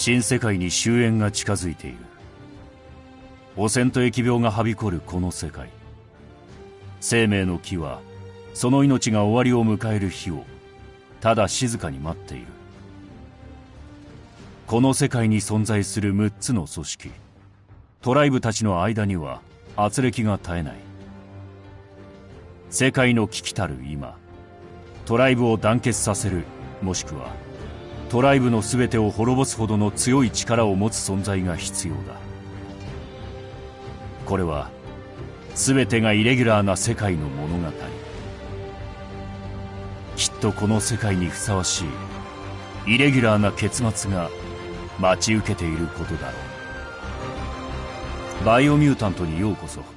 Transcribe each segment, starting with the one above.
新世界に終焉が近づいている。汚染と疫病がはびこるこの世界。生命の木はその命が終わりを迎える日をただ静かに待っている。この世界に存在する6つの組織、トライブたちの間には軋轢が絶えない。世界の危機たる今、トライブを団結させる、もしくはトライブの全てを滅ぼすほどの強い力を持つ存在が必要だ。これは全てがイレギュラーな世界の物語。きっとこの世界にふさわしいイレギュラーな結末が待ち受けていることだろう。バイオミュータントにようこそ。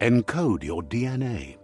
Encode your DNA.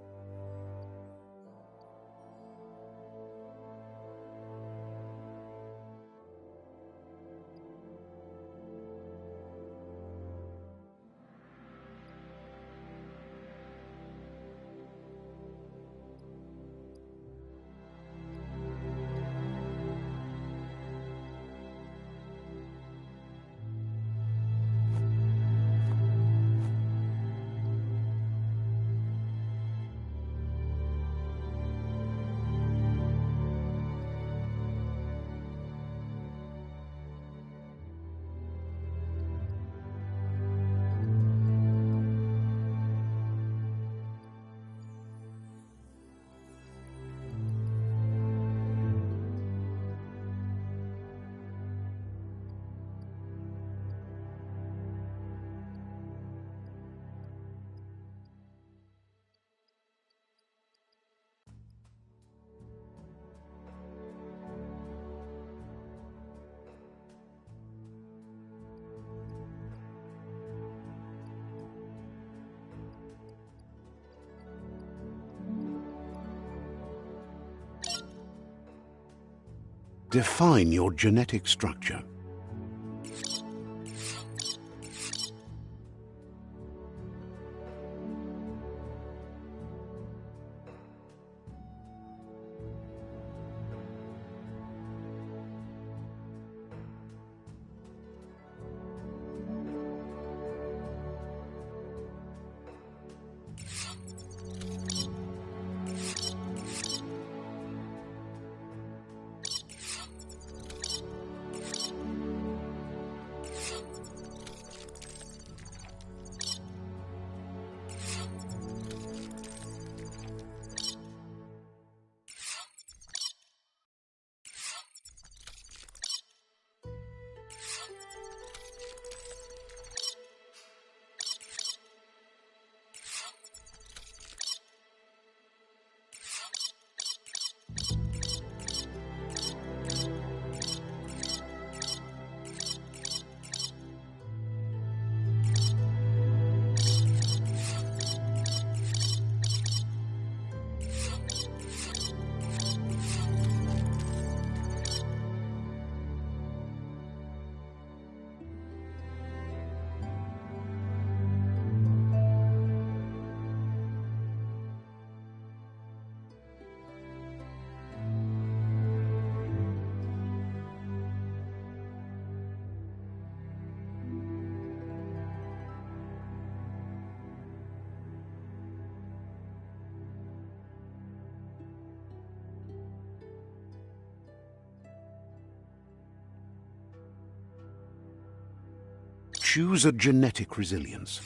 Define your genetic structure. Choose a genetic resilience.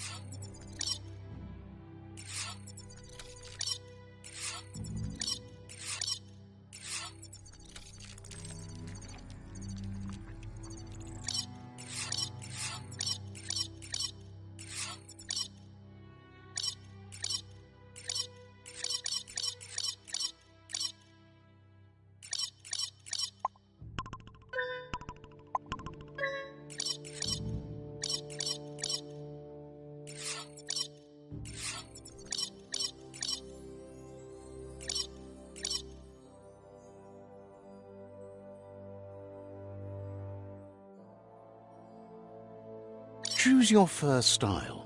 Choose your fur style.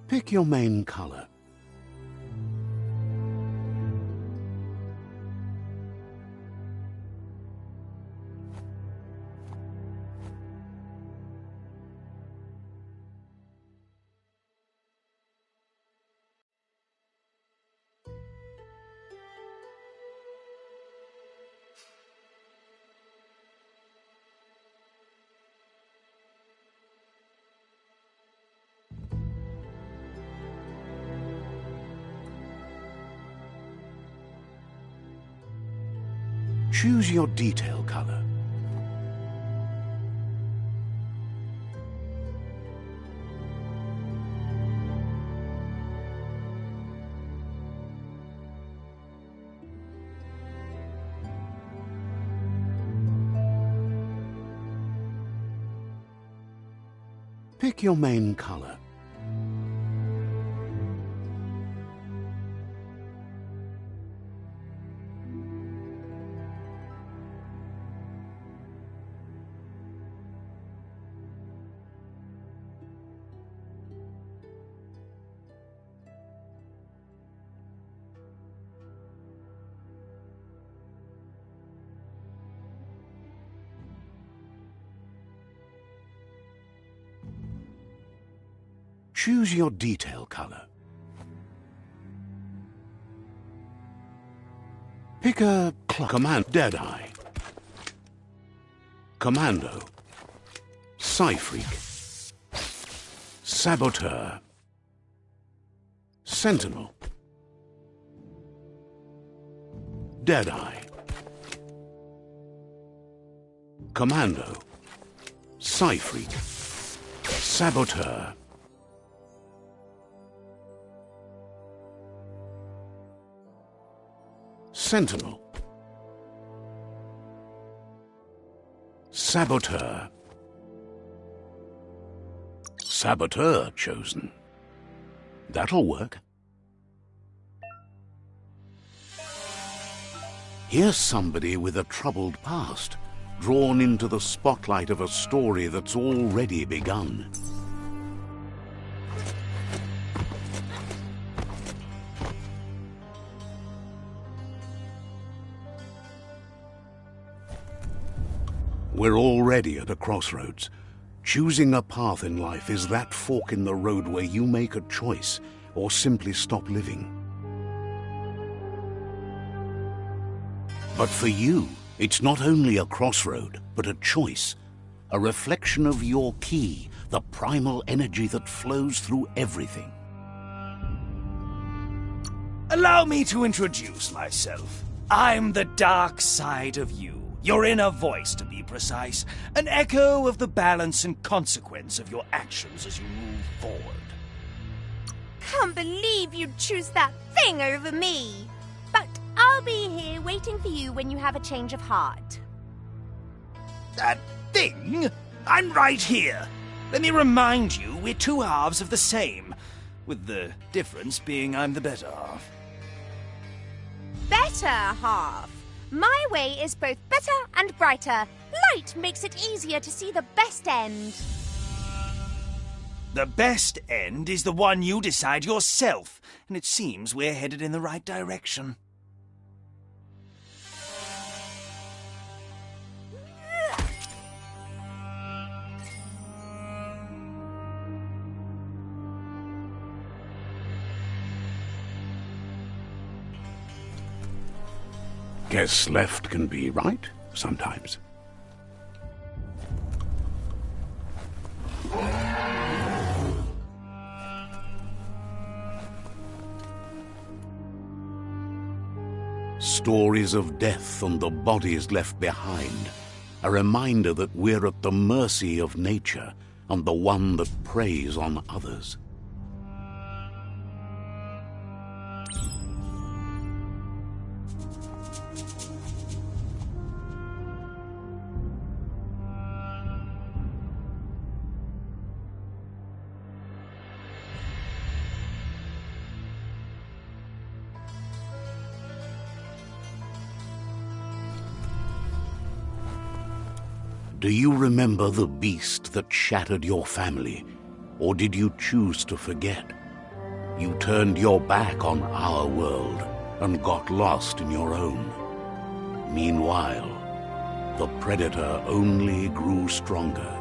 Pick your main color. Choose your detail color. Pick your main color. Choose your detail color. Pick a command. Deadeye. Commando. Psyfreak. Saboteur. Sentinel. Deadeye. Commando. Psyfreak. Saboteur. Sentinel. Saboteur. Saboteur chosen. That'll work. Here's somebody with a troubled past, drawn into the spotlight of a story that's already begun. We're already at a crossroads. Choosing a path in life is that fork in the road where you make a choice or simply stop living. But for you, it's not only a crossroad, but a choice. A reflection of your key, the primal energy that flows through everything. Allow me to introduce myself. I'm the dark side of you. Your inner voice, to be precise. An echo of the balance and consequence of your actions as you move forward. Can't believe you'd choose that thing over me. But I'll be here waiting for you when you have a change of heart. That thing? I'm right here. Let me remind you, we're two halves of the same, with the difference being I'm the better half. better half. My way is both better and brighter. Light makes it easier to see the best end. The best end is the one you decide yourself, and it seems we're headed in the right direction. Guess left can be right sometimes. Stories of death and the bodies left behind. A reminder that we're at the mercy of nature and the one that preys on others. Do you remember the beast that shattered your family, or did you choose to forget? You turned your back on our world and got lost in your own. Meanwhile, the Predator only grew stronger.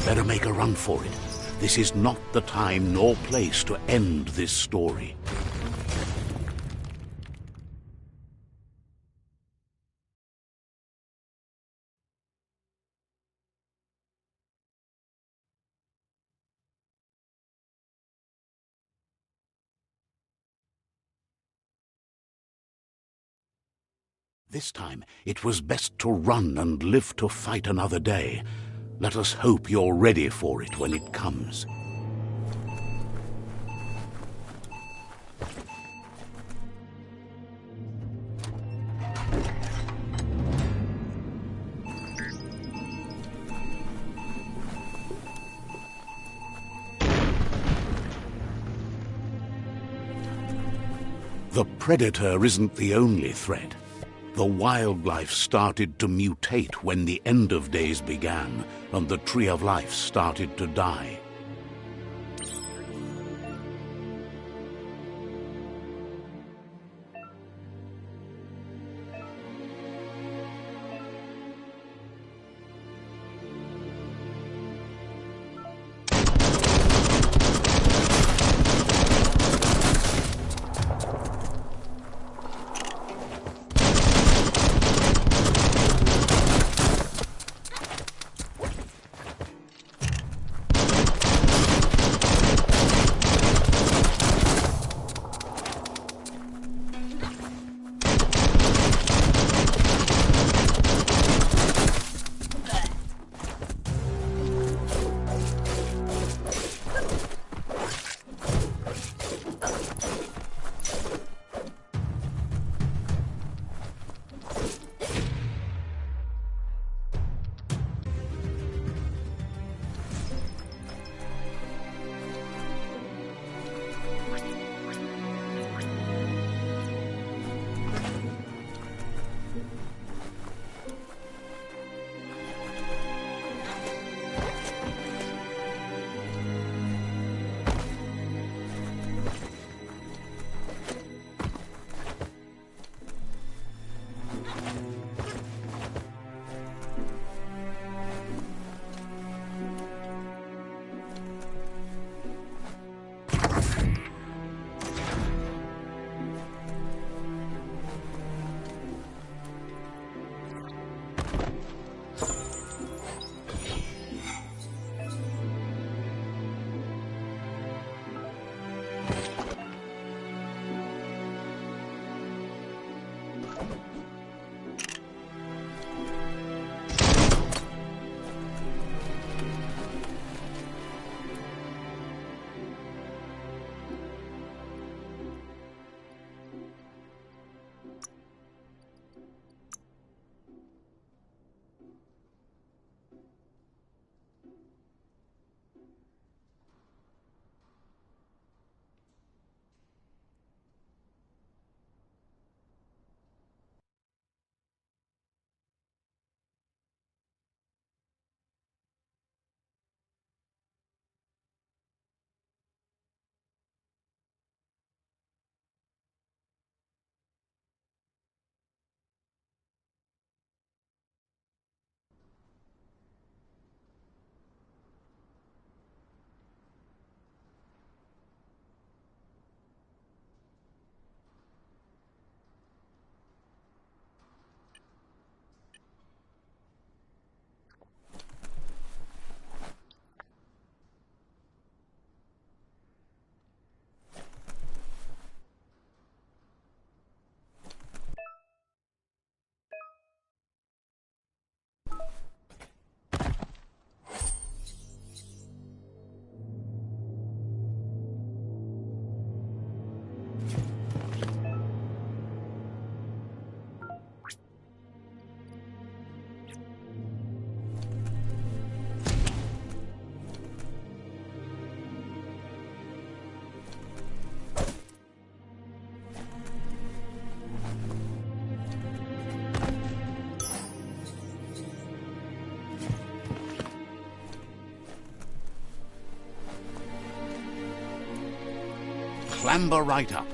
Better make a run for it. This is not the time nor place to end this story. This time, it was best to run and live to fight another day. Let us hope you're ready for it when it comes. The Predator isn't the only threat. The wildlife started to mutate when the end of days began, and the Tree of Life started to die. clamber right up.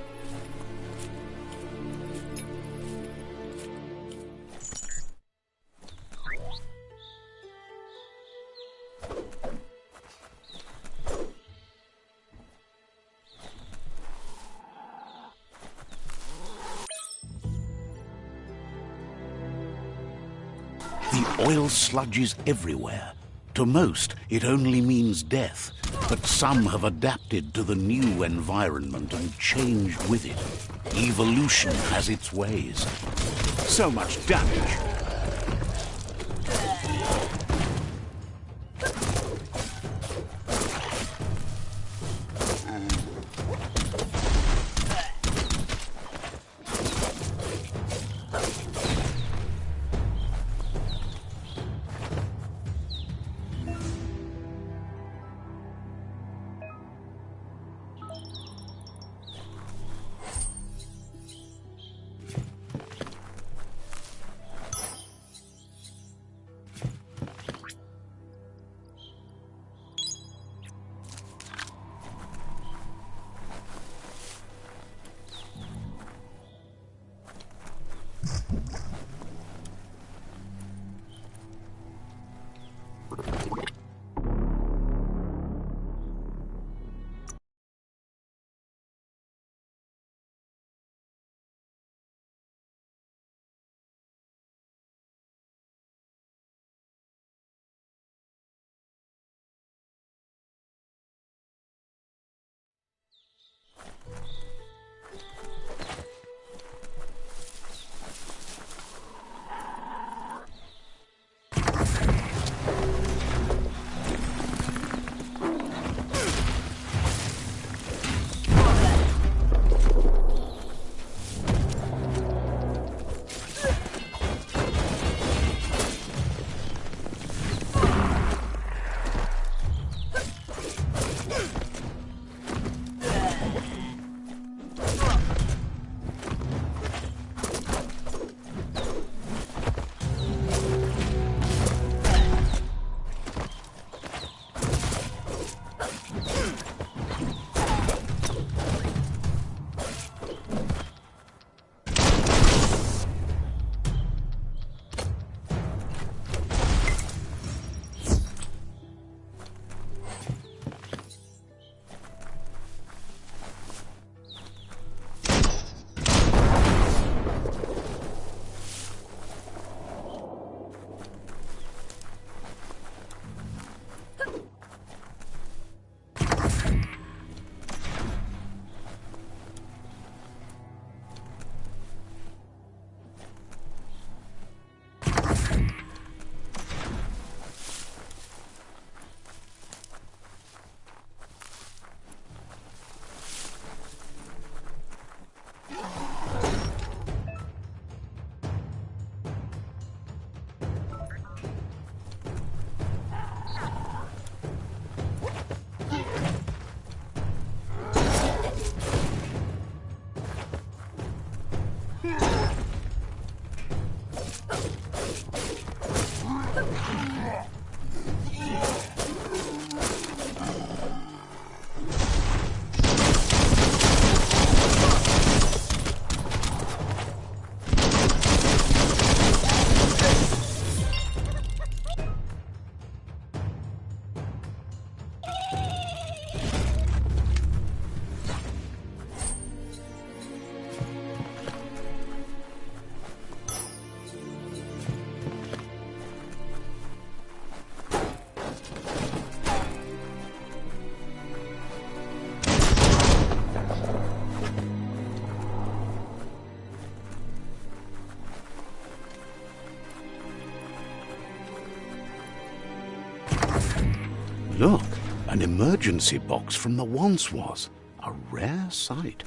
The oil sludges everywhere. To most, it only means death, but some have adapted to the new environment and changed with it. Evolution has its ways. So much damage. Look, an emergency box from the once was. A rare sight.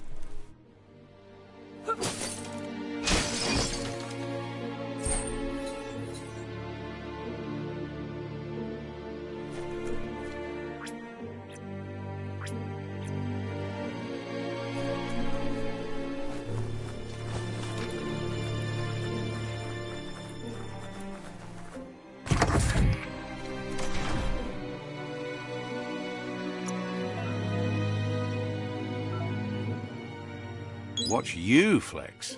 watch you flex.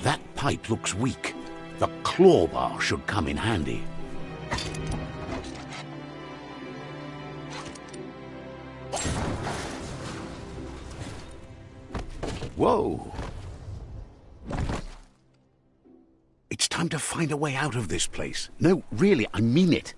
That pipe looks weak. The claw bar should come in handy. Whoa! It's time to find a way out of this place. No, really, I mean it.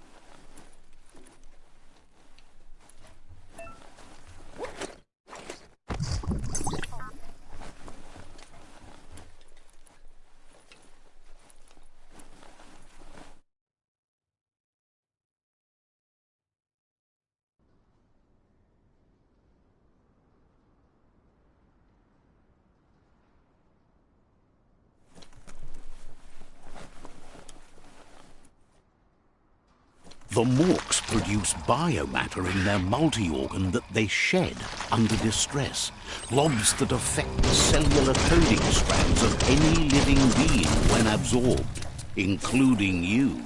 The Morks produce biomatter in their multi-organ that they shed under distress. Blobs that affect the cellular coding strands of any living being when absorbed, including you.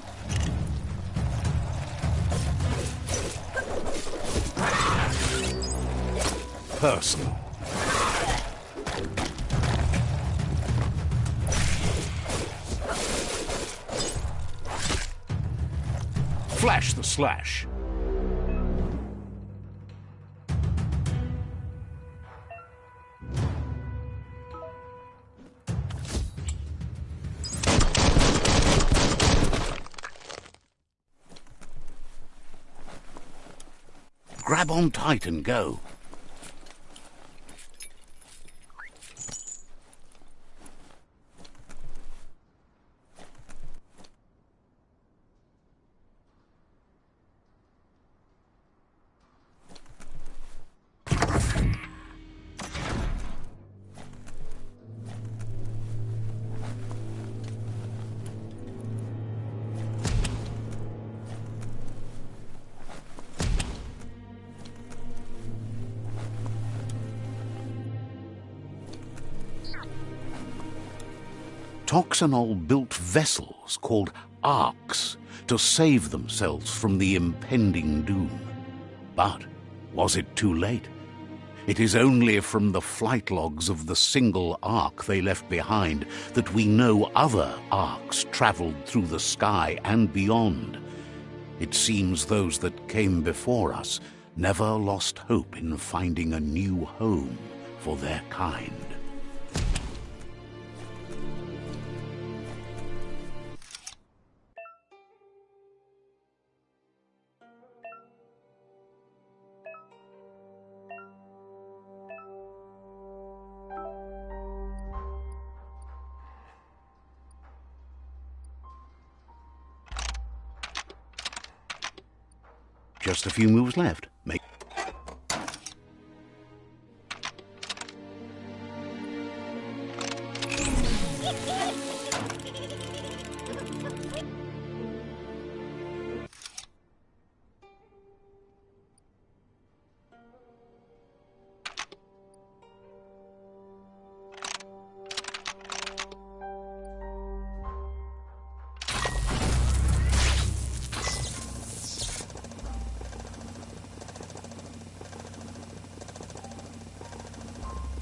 Personal. Flash the slash. Grab on tight and go. Toxanol built vessels called arks to save themselves from the impending doom. But was it too late? It is only from the flight logs of the single ark they left behind that we know other arks traveled through the sky and beyond. It seems those that came before us never lost hope in finding a new home for their kind. Just a few moves left.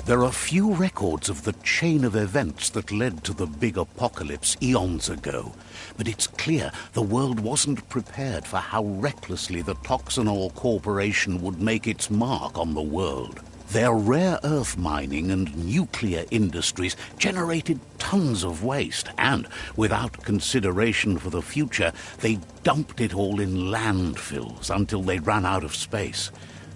There are few records of the chain of events that led to the big apocalypse eons ago, but it's clear the world wasn't prepared for how recklessly the Toxanol Corporation would make its mark on the world. Their rare earth mining and nuclear industries generated tons of waste, and, without consideration for the future, they dumped it all in landfills until they ran out of space.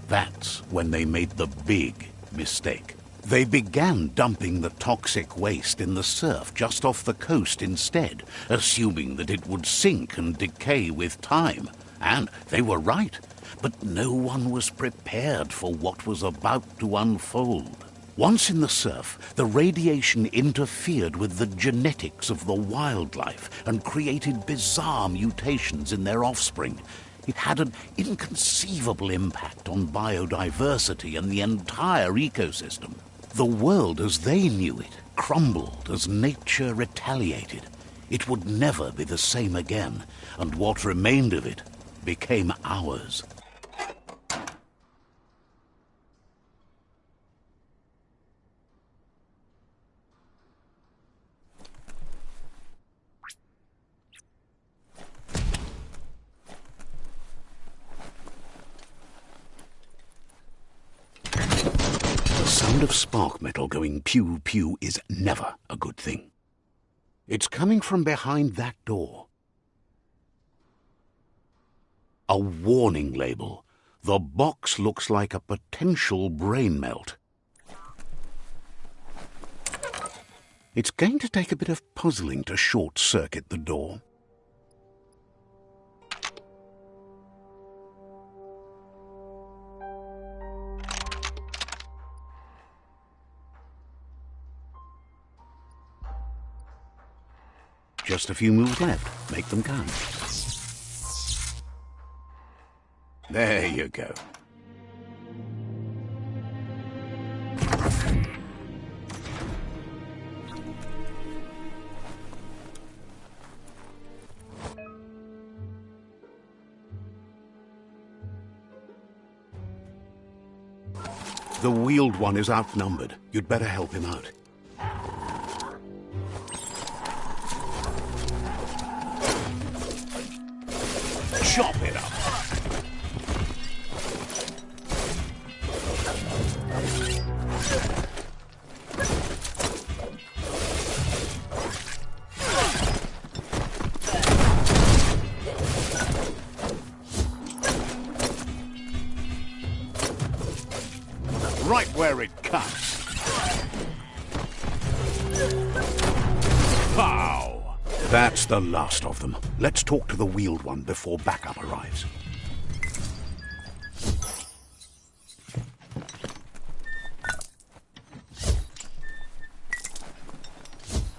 That's when they made the big mistake. They began dumping the toxic waste in the surf just off the coast instead, assuming that it would sink and decay with time. And they were right. But no one was prepared for what was about to unfold. Once in the surf, the radiation interfered with the genetics of the wildlife and created bizarre mutations in their offspring. It had an inconceivable impact on biodiversity and the entire ecosystem. The world as they knew it crumbled as nature retaliated. It would never be the same again, and what remained of it became ours. The sound of spark metal going pew-pew is never a good thing. It's coming from behind that door. A warning label. The box looks like a potential brain melt. It's going to take a bit of puzzling to short-circuit the door. Just a few moves left. Make them count. There you go. The wheeled one is outnumbered. You'd better help him out. Chop it up. Right where it cuts. Pow! That's the last of them. Let's talk to the wheeled one before backup arrives.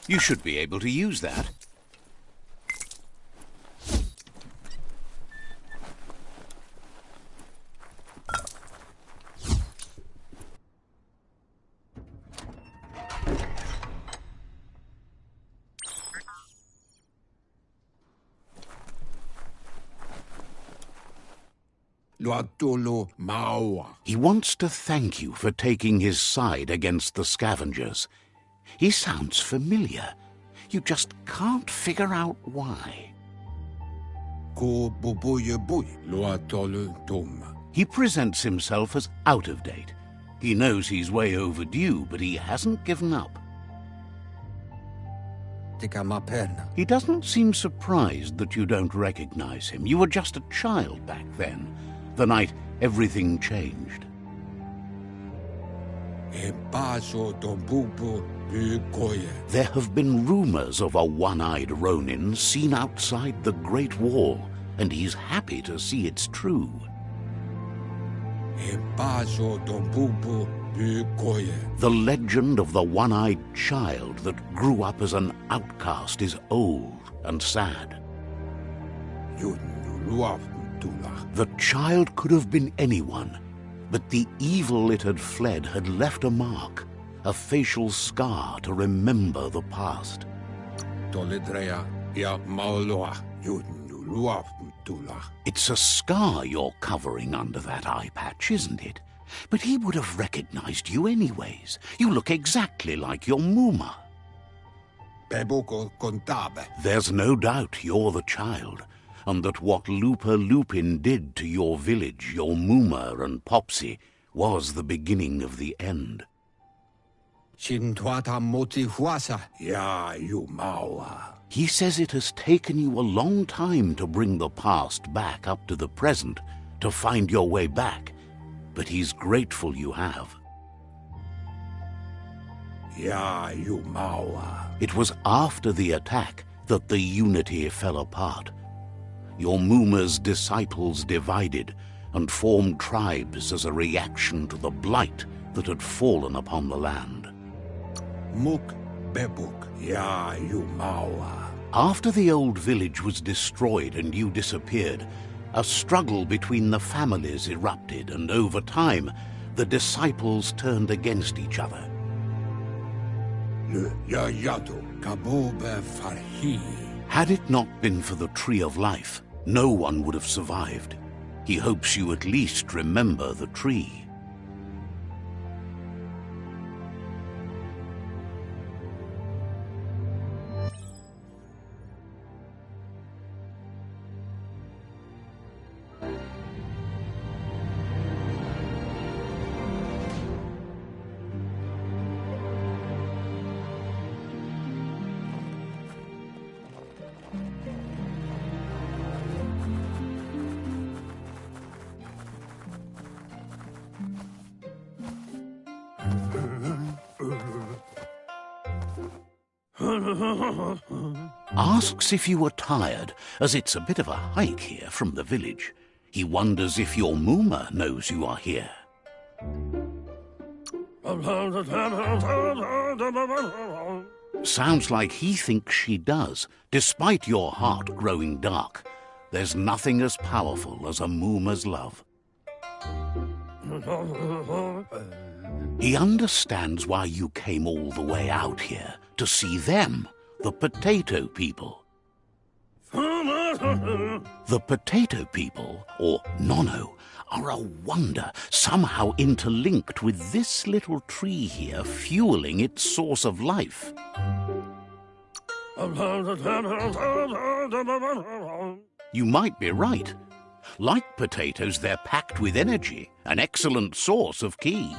You should be able to use that. He wants to thank you for taking his side against the scavengers. He sounds familiar. You just can't figure out why. He presents himself as out of date. He knows he's way overdue, but he hasn't given up. He doesn't seem surprised that you don't recognize him. You were just a child back then, the night everything changed. There have been rumors of a one-eyed Ronin seen outside the Great Wall, and he's happy to see it's true. The legend of the one-eyed child that grew up as an outcast is old and sad. The child could have been anyone, but the evil it had fled had left a mark, a facial scar to remember the past. It's a scar you're covering under that eye patch, isn't it? But he would have recognized you anyways. You look exactly like your Muma. There's no doubt you're the child, and that what Lupa Lupin did to your village, your Muma and Popsy, was the beginning of the end. He says it has taken you a long time to bring the past back up to the present, to find your way back, but he's grateful you have. Ya Yumawa. It was after the attack that the unity fell apart. Your Muma's disciples divided and formed tribes as a reaction to the blight that had fallen upon the land. Muk Bebuk Ya Yumawa. After the old village was destroyed and you disappeared, a struggle between the families erupted, and over time, the disciples turned against each other. Le Yayatu Kabobe Farhi. Had it not been for the Tree of Life, no one would have survived. He hopes you at least remember the tree. Asks if you were tired, as it's a bit of a hike here from the village. He wonders if your Muma knows you are here. Sounds like he thinks she does, despite your heart growing dark. There's nothing as powerful as a Muma's love. He understands why you came all the way out here, to see them, the Potato People. The Potato People, or Nono, are a wonder, somehow interlinked with this little tree here, fueling its source of life. You might be right. Like potatoes, they're packed with energy, an excellent source of ki.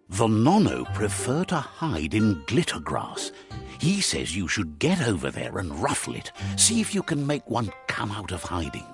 The Nono prefer to hide in glitter grass. He says you should get over there and ruffle it. See if you can make one come out of hiding.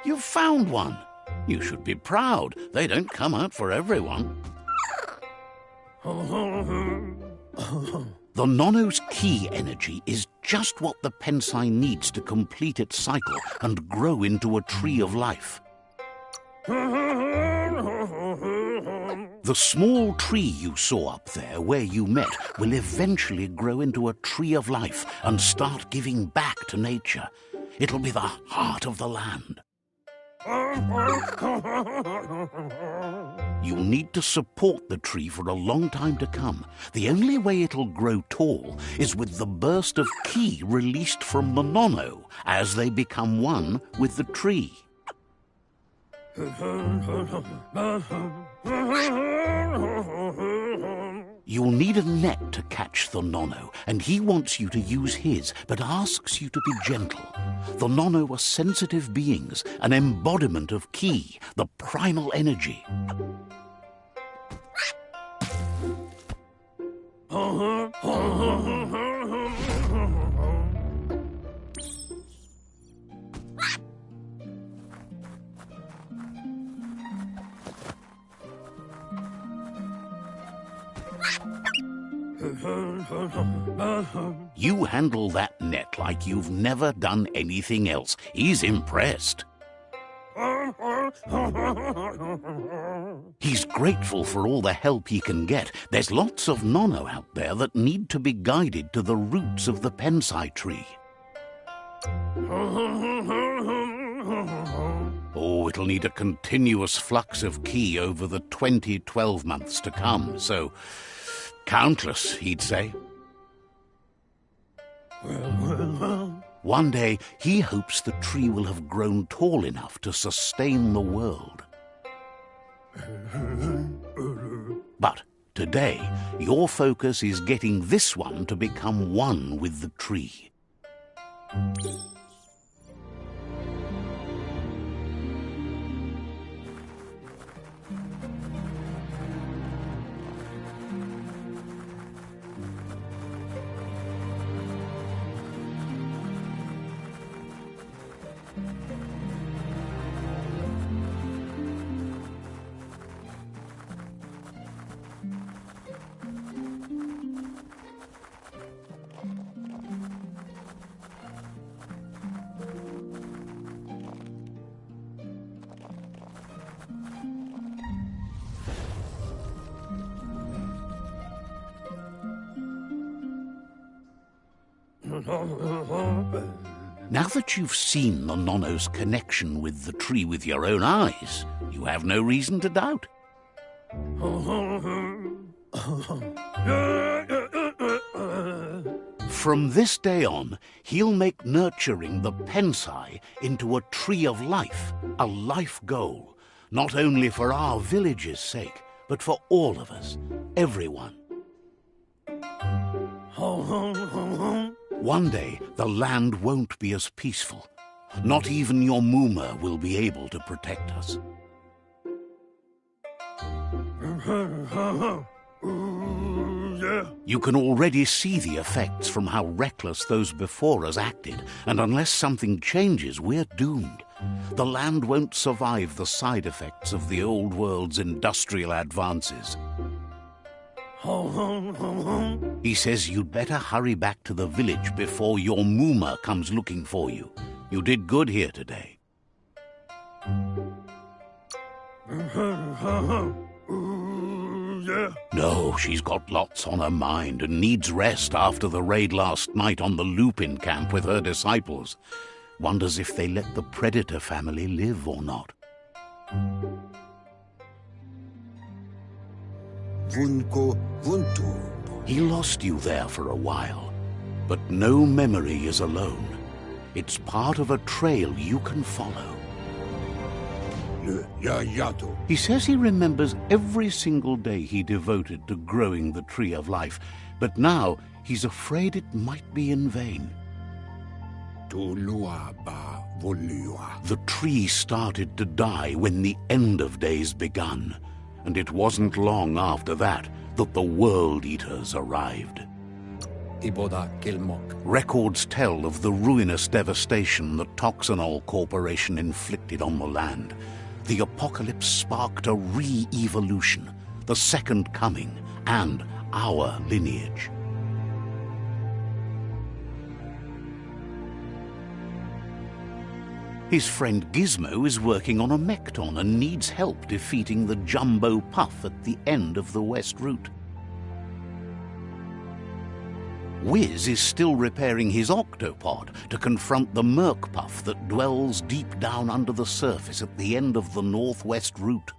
You've found one. You should be proud. They don't come out for everyone. The Nono's ki energy is just what the Pensai needs to complete its cycle and grow into a tree of life. The small tree you saw up there where you met will eventually grow into a tree of life and start giving back to nature. It'll be the heart of the land. You'll need to support the tree for a long time to come. The only way it'll grow tall is with the burst of ki released from the Nono as they become one with the tree. You'll need a net to catch the Nono, and he wants you to use his, but asks you to be gentle. The Nono are sensitive beings, an embodiment of ki, the primal energy. You handle that net like you've never done anything else. He's impressed. He's grateful for all the help he can get. There's lots of Nono out there that need to be guided to the roots of the Pensai tree. Oh, it'll need a continuous flux of ki over the 12 months to come, so countless, he'd say. One day, he hopes the tree will have grown tall enough to sustain the world. But today, your focus is getting this one to become one with the tree. Now that you've seen the Nono's connection with the tree with your own eyes, you have no reason to doubt. From this day on, he'll make nurturing the Pensai into a tree of life, a life goal, not only for our village's sake, but for all of us, everyone. One day, the land won't be as peaceful. Not even your Muma will be able to protect us. You can already see the effects from how reckless those before us acted, and unless something changes, we're doomed. The land won't survive the side effects of the old world's industrial advances. He says you'd better hurry back to the village before your Muma comes looking for you. You did good here today. No, she's got lots on her mind and needs rest after the raid last night on the Lupin camp with her disciples. Wonders if they let the Predator family live or not. He lost you there for a while, but no memory is alone. It's part of a trail you can follow. He says he remembers every single day he devoted to growing the Tree of Life, but now he's afraid it might be in vain. The tree started to die when the end of days begun, and it wasn't long after that that the World Eaters arrived. Iboda Kilmok. Records tell of the ruinous devastation the Toxanol Corporation inflicted on the land. The apocalypse sparked a re-evolution, the Second Coming, and our lineage. His friend Gizmo is working on a Mekton and needs help defeating the Jumbo Puff at the end of the West Route. Wiz is still repairing his octopod to confront the Merc Puff that dwells deep down under the surface at the end of the Northwest Route.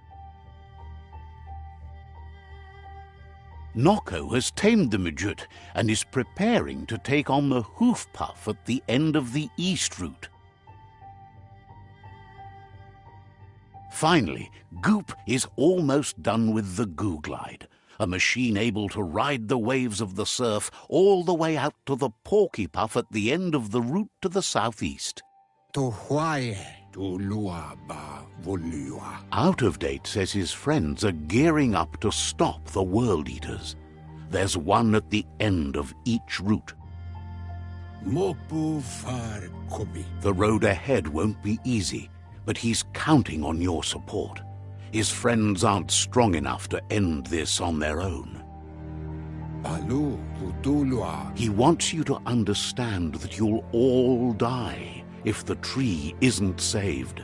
Noko has tamed the Midget and is preparing to take on the Hoof Puff at the end of the East Route. Finally, Goop is almost done with the Googlide, a machine able to ride the waves of the surf all the way out to the Porky Puff at the end of the route to the southeast. To Hawaii, to Luaba Volua. Out of Date says his friends are gearing up to stop the World Eaters. There's one at the end of each route. Mopu Far Kobi. The road ahead won't be easy, but he's counting on your support. His friends aren't strong enough to end this on their own. Balu Utulua. He wants you to understand that you'll all die if the tree isn't saved.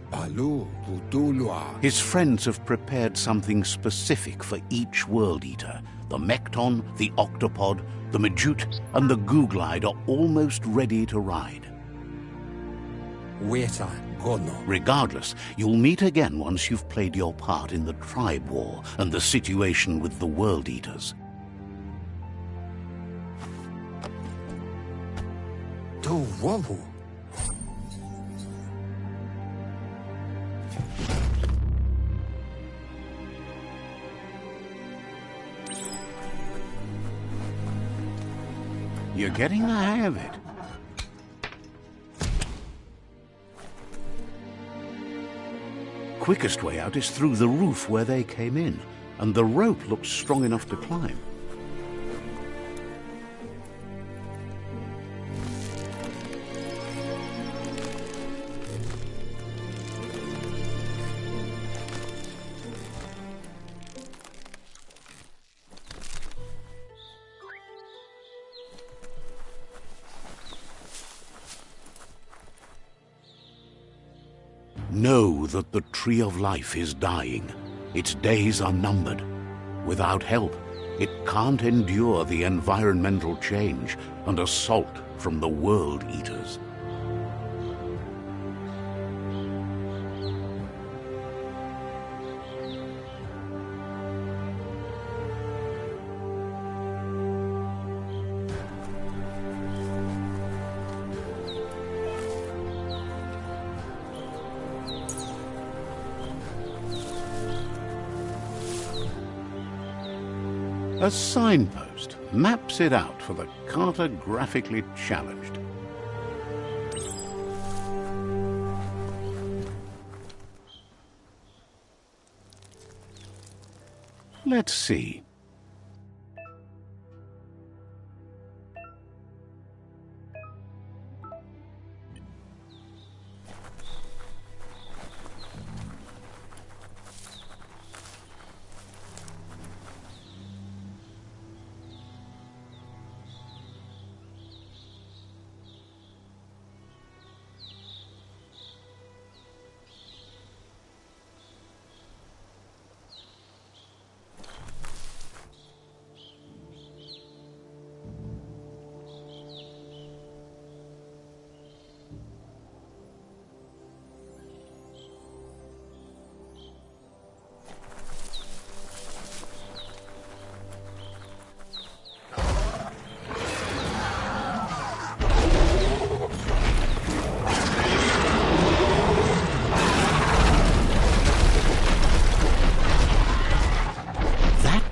Balu Utulua. His friends have prepared something specific for each World Eater. The Mekton, the Octopod, the Majute, and the Googlide are almost ready to ride. Weta Gono. Regardless, you'll meet again once you've played your part in the tribe war and the situation with the World Eaters. To Wavu. You're getting the hang of it. Quickest way out is through the roof where they came in, and the rope looks strong enough to climb. Know that the Tree of Life is dying. Its days are numbered. Without help, it can't endure the environmental change and assault from the World Eaters. A signpost maps it out for the cartographically challenged. Let's see.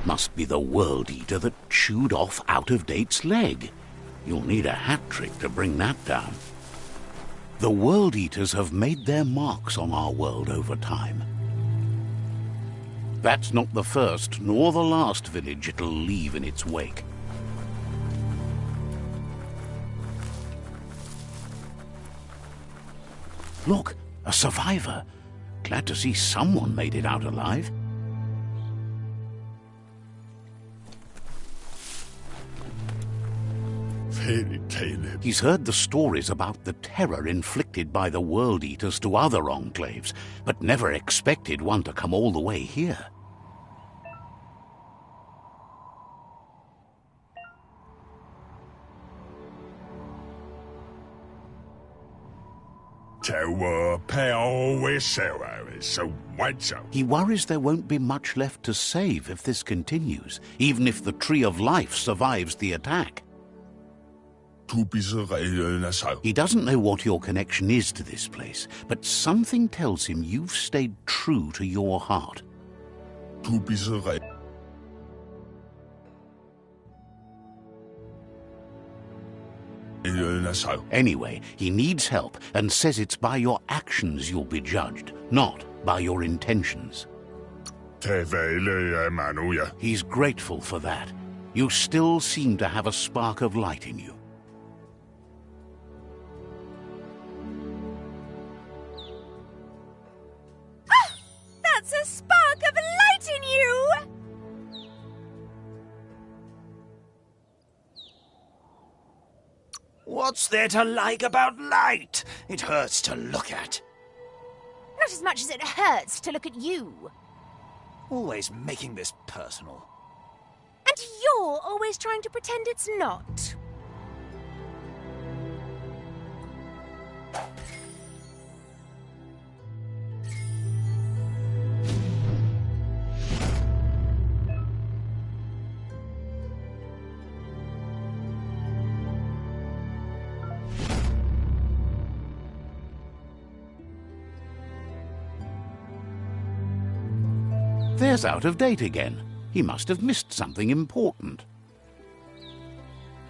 Must be the World Eater that chewed off Out of Date's leg. You'll need a hat trick to bring that down. The World Eaters have made their marks on our world over time. That's not the first nor the last village it'll leave in its wake. Look, a survivor. Glad to see someone made it out alive. Fairy tale. He's heard the stories about the terror inflicted by the World Eaters to other enclaves, but never expected one to come all the way here. He worries there won't be much left to save if this continues, even if the Tree of Life survives the attack. He doesn't know what your connection is to this place, but something tells him you've stayed true to your heart. Anyway, he needs help and says it's by your actions you'll be judged, not by your intentions. He's grateful for that. You still seem to have a spark of light in you. That's a spark of light in you! What's there to like about light? It hurts to look at. Not as much as it hurts to look at you. Always making this personal. And you're always trying to pretend it's not. There's Out of Date again. He must have missed something important.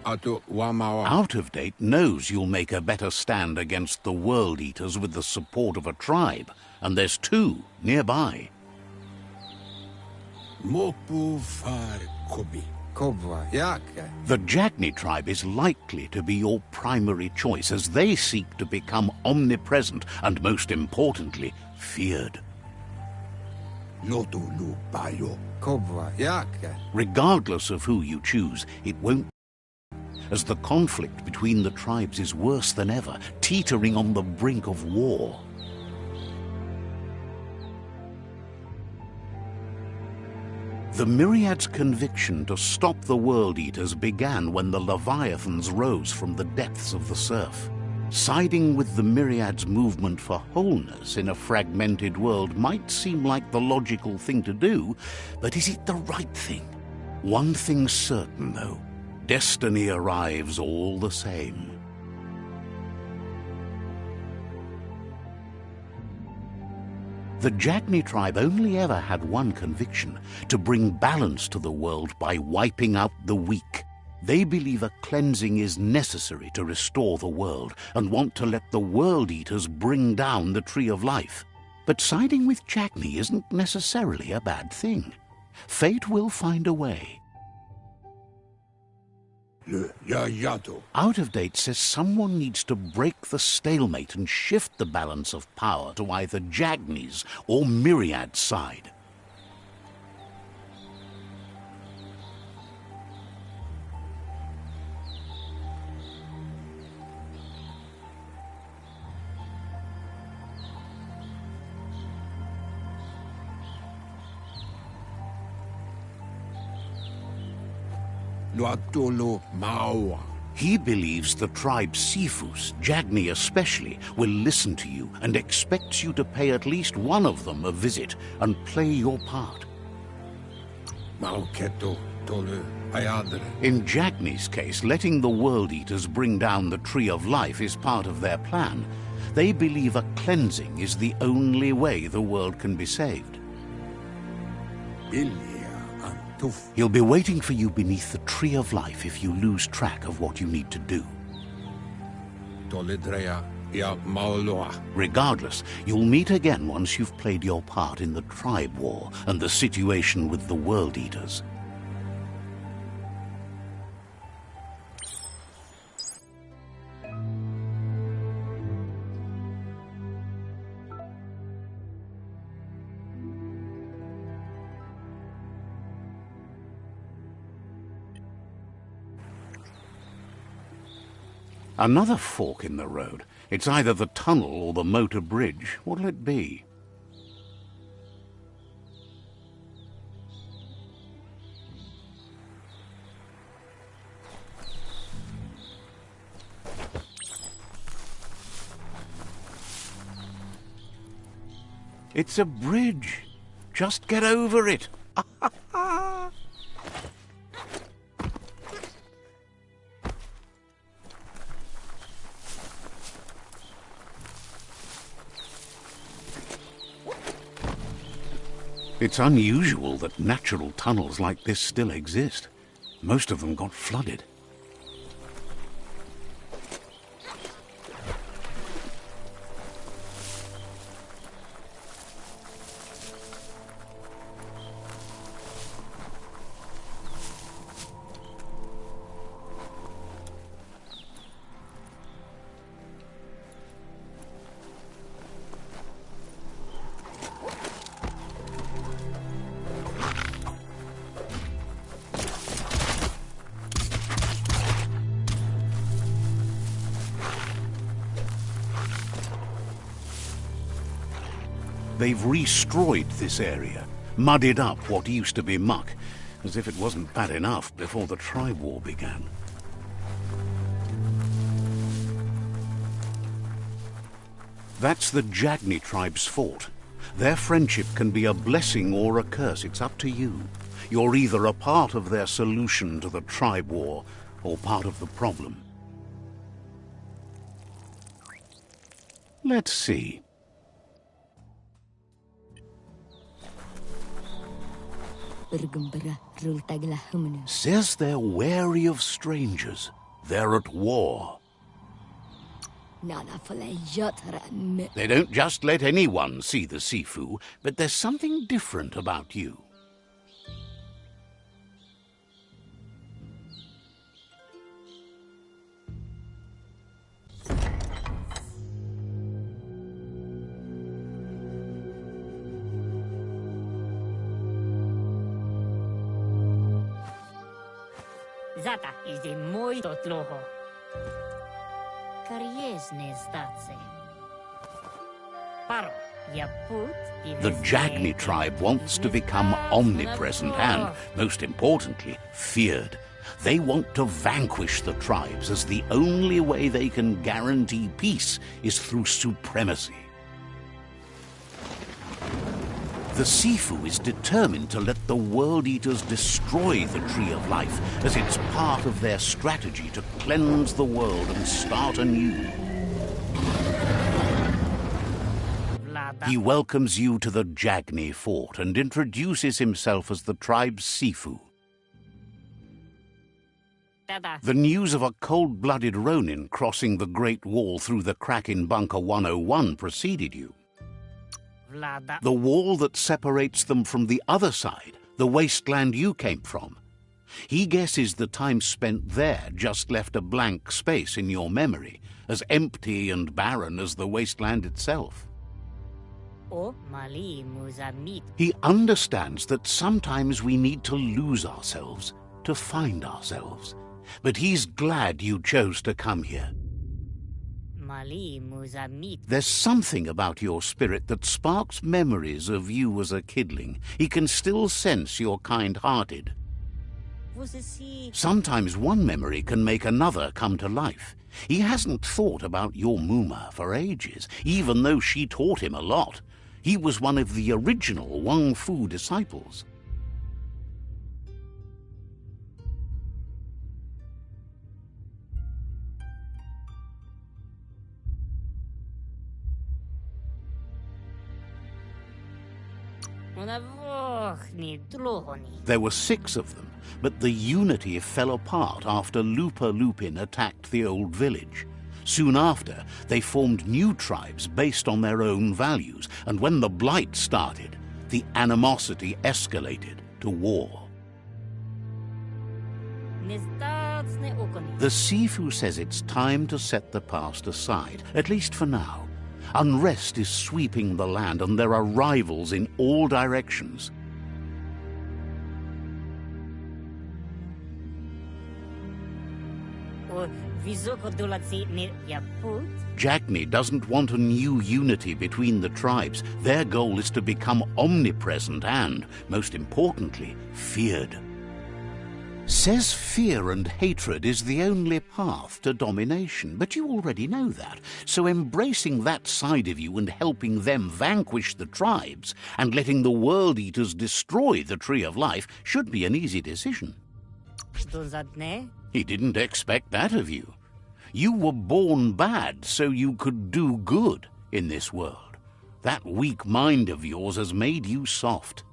Out of Date knows you'll make a better stand against the World Eaters with the support of a tribe, and there's 2 nearby. The Jagni tribe is likely to be your primary choice as they seek to become omnipresent and, most importantly, feared. Regardless of who you choose, it won't, as the conflict between the tribes is worse than ever, teetering on the brink of war. The Myriad's conviction to stop the World Eaters began when the Leviathans rose from the depths of the surf. Siding with the Myriad's movement for wholeness in a fragmented world might seem like the logical thing to do, but is it the right thing? One thing's certain, though. Destiny arrives all the same. The Jagni tribe only ever had one conviction: to bring balance to the world by wiping out the weak. They believe a cleansing is necessary to restore the world and want to let the World Eaters bring down the Tree of Life. But siding with Jagni isn't necessarily a bad thing. Fate will find a way. Out of Date says someone needs to break the stalemate and shift the balance of power to either Jagni's or Myriad's side. He believes the tribe Sifus, Jagni especially, will listen to you and expects you to pay at least one of them a visit and play your part. In Jagni's case, letting the World Eaters bring down the Tree of Life is part of their plan. They believe a cleansing is the only way the world can be saved. He'll be waiting for you beneath the Tree of Life if you lose track of what you need to do. Regardless, you'll meet again once you've played your part in the tribe war and the situation with the World Eaters. Another fork in the road. It's either the tunnel or the motor bridge. What'll it be? It's a bridge. Just get over it. It's unusual that natural tunnels like this still exist. Most of them got flooded. They've destroyed this area, muddied up what used to be muck, as if it wasn't bad enough before the tribe war began. That's the Jagni tribe's fort. Their friendship can be a blessing or a curse. It's up to you. You're either a part of their solution to the tribe war or part of the problem. Let's see. Says they're wary of strangers. They're at war. They don't just let anyone see the Sifu, but there's something different about you. Zata is de muito tloho. Kariesne zdace. Paro, ya put. The Jagni tribe wants to become omnipresent and, most importantly, feared. They want to vanquish the tribes, as the only way they can guarantee peace is through supremacy. The Sifu is determined to let the World Eaters destroy the Tree of Life, as it's part of their strategy to cleanse the world and start anew. He welcomes you to the Jagni fort and introduces himself as the tribe's Sifu. The news of a cold-blooded Ronin crossing the Great Wall through the crack in Bunker 101 preceded you. The wall that separates them from the other side, the wasteland you came from. He guesses the time spent there just left a blank space in your memory, as empty and barren as the wasteland itself. He understands that sometimes we need to lose ourselves to find ourselves, but he's glad you chose to come here. There's something about your spirit that sparks memories of you as a kidling. He can still sense you're kind-hearted. Sometimes one memory can make another come to life. He hasn't thought about your Muma for ages, even though she taught him a lot. He was one of the original Wang Fu disciples. There were 6 of them, but the unity fell apart after Lupa Lupin attacked the old village. Soon after, they formed new tribes based on their own values, and when the Blight started, the animosity escalated to war. The Sifu says it's time to set the past aside, at least for now. Unrest is sweeping the land, and there are rivals in all directions. Vizukodulazi ni yaput. Jagni doesn't want a new unity between the tribes. Their goal is to become omnipresent and, most importantly, feared. Says fear and hatred is the only path to domination, but you already know that. So embracing that side of you and helping them vanquish the tribes and letting the World Eaters destroy the Tree of Life should be an easy decision. Dozadne. He didn't expect that of you. You were born bad so you could do good in this world. That weak mind of yours has made you soft.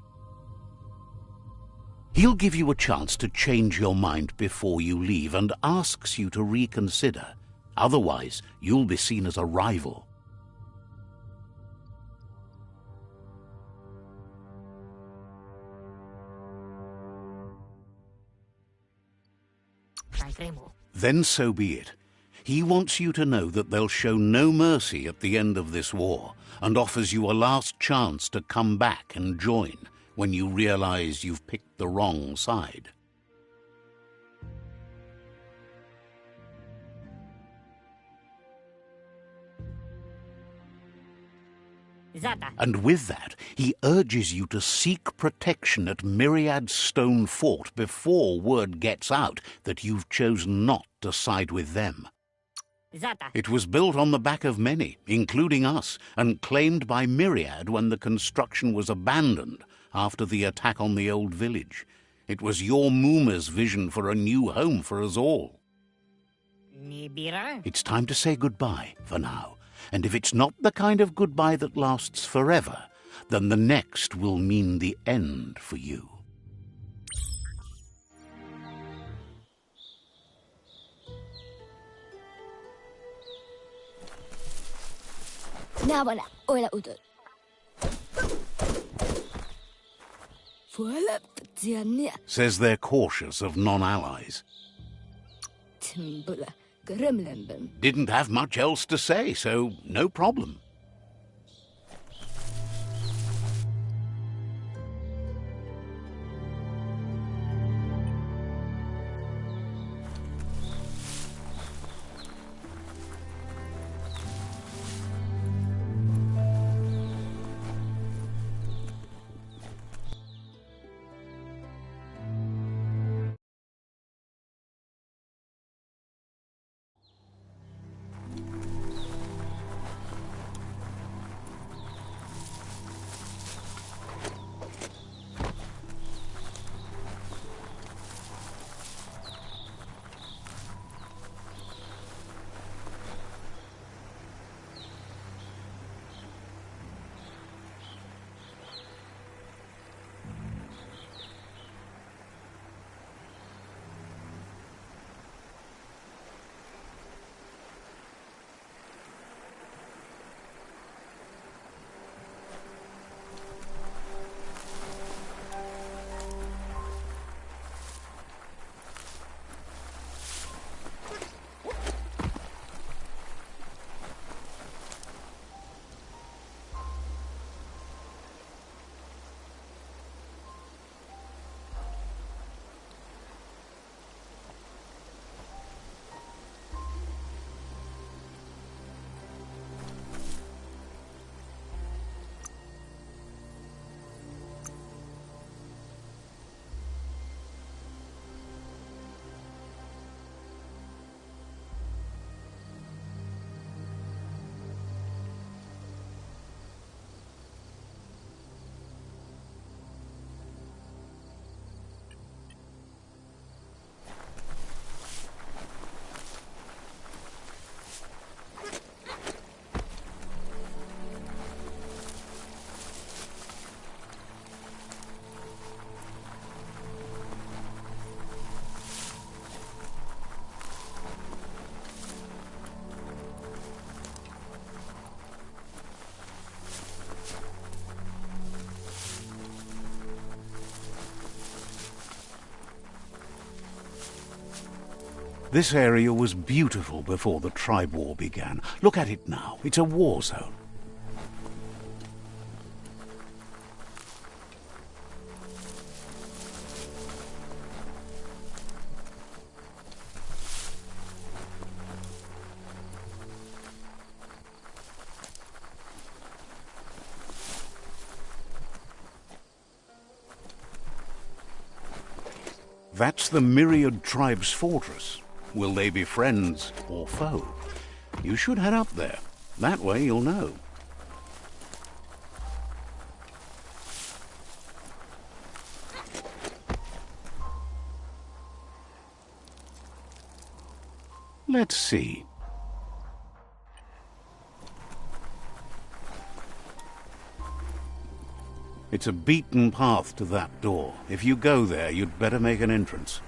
He'll give you a chance to change your mind before you leave and asks you to reconsider. Otherwise, you'll be seen as a rival. Then so be it. He wants you to know that they'll show no mercy at the end of this war and offers you a last chance to come back and join when you realize you've picked the wrong side. Zata. And with that, he urges you to seek protection at Myriad Stone Fort before word gets out that you've chosen not to side with them. Zata. It was built on the back of many, including us, and claimed by Myriad when the construction was abandoned after the attack on the old village. It was your Mooma's vision for a new home for us all. Nibira. It's time to say goodbye for now. And if it's not the kind of goodbye that lasts forever, then the next will mean the end for you. Now, voilà, udut. Voilà, Tiania. Says they're cautious of non-allies. Timbula, Gremlenben. Didn't have much else to say, so no problem. This area was beautiful before the tribe war began. Look at it now. It's a war zone. That's the Myriad Tribe's fortress. Will they be friends or foe? You should head up there. That way you'll know. Let's see. It's a beaten path to that door. If you go there, you'd better make an entrance.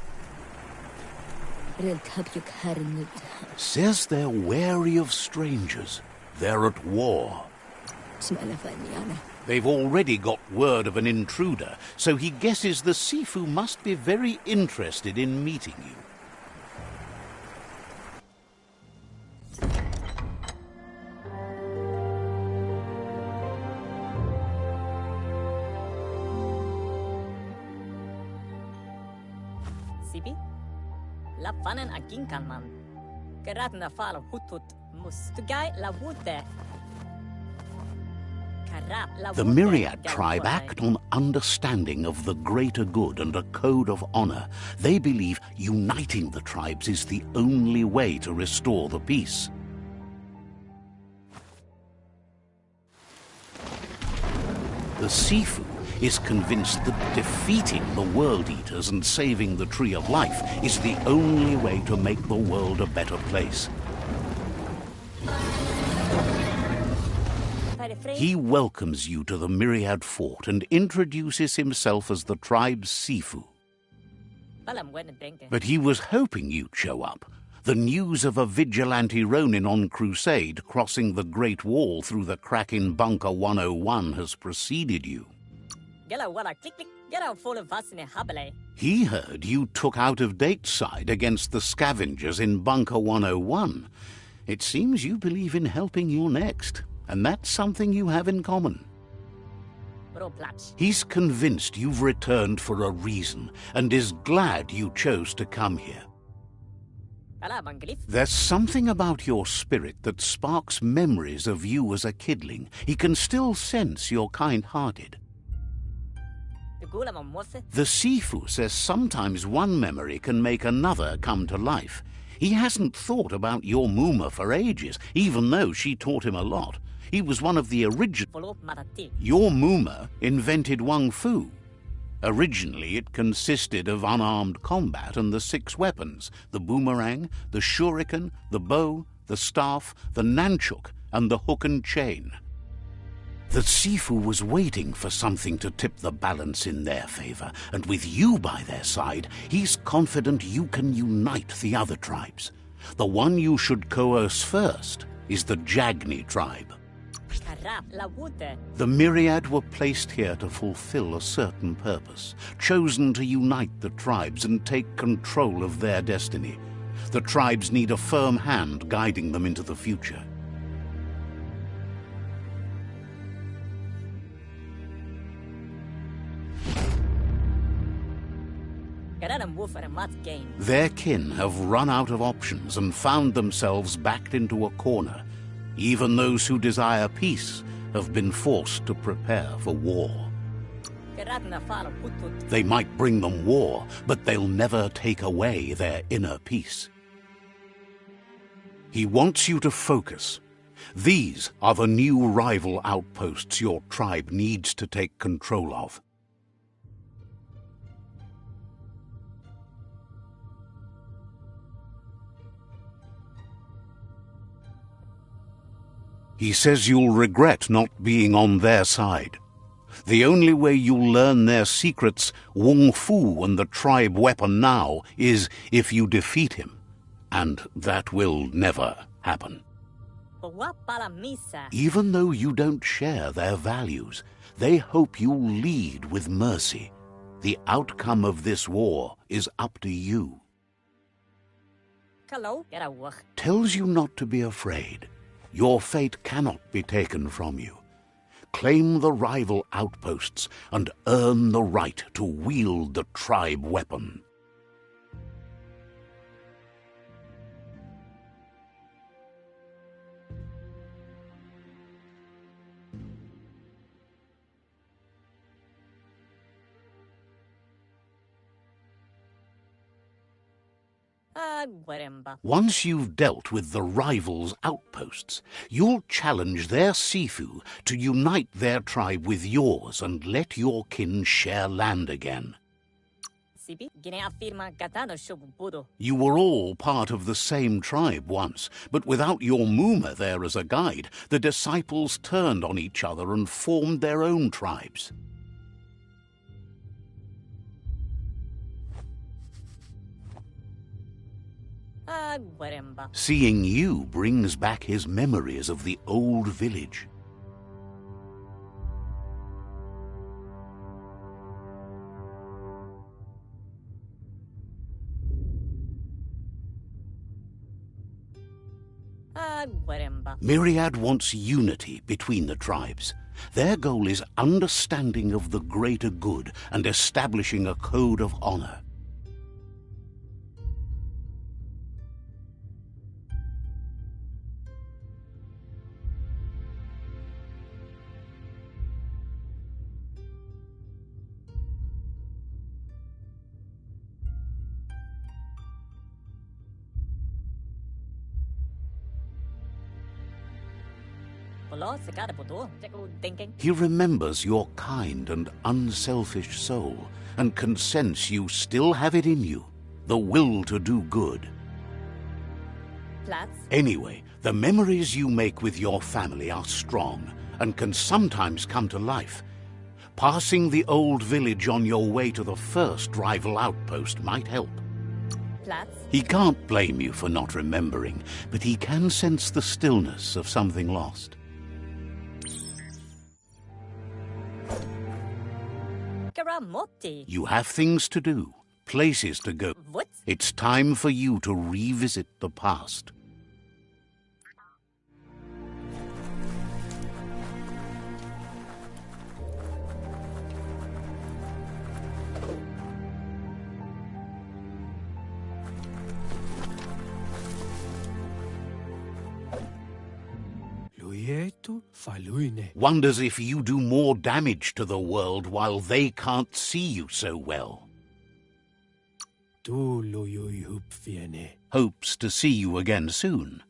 Says they're wary of strangers. They're at war. They've already got word of an intruder, so he guesses the Sifu must be very interested in meeting you. Sibi? Lafanen aginkalman. Geratna fal hutut mustugai la wute. The Myriad tribe act on understanding of the greater good and a code of honor. They believe uniting the tribes is the only way to restore the peace. The Sifu is convinced that defeating the World Eaters and saving the Tree of Life is the only way to make the world a better place. He welcomes you to the Myriad Fort and introduces himself as the tribe's Sifu. But he was hoping you'd show up. The news of a vigilante Ronin on crusade crossing the Great Wall through the crack in Bunker 101 has preceded you. He heard you took out-of-date side against the scavengers in Bunker 101. It seems you believe in helping your next, and that's something you have in common. He's convinced you've returned for a reason, and is glad you chose to come here. There's something about your spirit that sparks memories of you as a kidling. He can still sense you're kind-hearted. The Sifu says sometimes one memory can make another come to life. He hasn't thought about your Muma for ages, even though she taught him a lot. He was one of the original. Your Muma invented Wung Fu. Originally, it consisted of unarmed combat and the 6 weapons: the boomerang, the shuriken, the bow, the staff, the nunchuk, and the hook and chain. The Sifu was waiting for something to tip the balance in their favor, and with you by their side, he's confident you can unite the other tribes. The one you should coerce first is the Jagni tribe. The Myriad were placed here to fulfill a certain purpose, chosen to unite the tribes and take control of their destiny. The tribes need a firm hand guiding them into the future. Their kin have run out of options and found themselves backed into a corner. Even those who desire peace have been forced to prepare for war. They might bring them war, but they'll never take away their inner peace. He wants you to focus. These are the new rival outposts your tribe needs to take control of. He says you'll regret not being on their side. The only way you'll learn their secrets, Wung Fu and the tribe weapon now, is if you defeat him. And that will never happen. Even though you don't share their values, they hope you'll lead with mercy. The outcome of this war is up to you. Tells you not to be afraid. Your fate cannot be taken from you. Claim the rival outposts and earn the right to wield the tribe weapon. Guaremba. Once you've dealt with the rivals' outposts, you'll challenge their Sifu to unite their tribe with yours and let your kin share land again. Sibi, gine afirma gatano shobubudo. You were all part of the same tribe once, but without your Muma there as a guide, the disciples turned on each other and formed their own tribes. Guaremba. Seeing you brings back his memories of the old village. Guaremba. Myriad wants unity between the tribes. Their goal is understanding of the greater good and establishing a code of honor. He remembers your kind and unselfish soul and can sense you still have it in you, the will to do good. Platz. Anyway, the memories you make with your family are strong and can sometimes come to life. Passing the old village on your way to the first rival outpost might help. Platz. He can't blame you for not remembering, but he can sense the stillness of something lost. Karamotti. You have things to do, places to go. What? It's time for you to revisit the past. Wonders if you do more damage to the world while they can't see you so well. Hopes to see you again soon.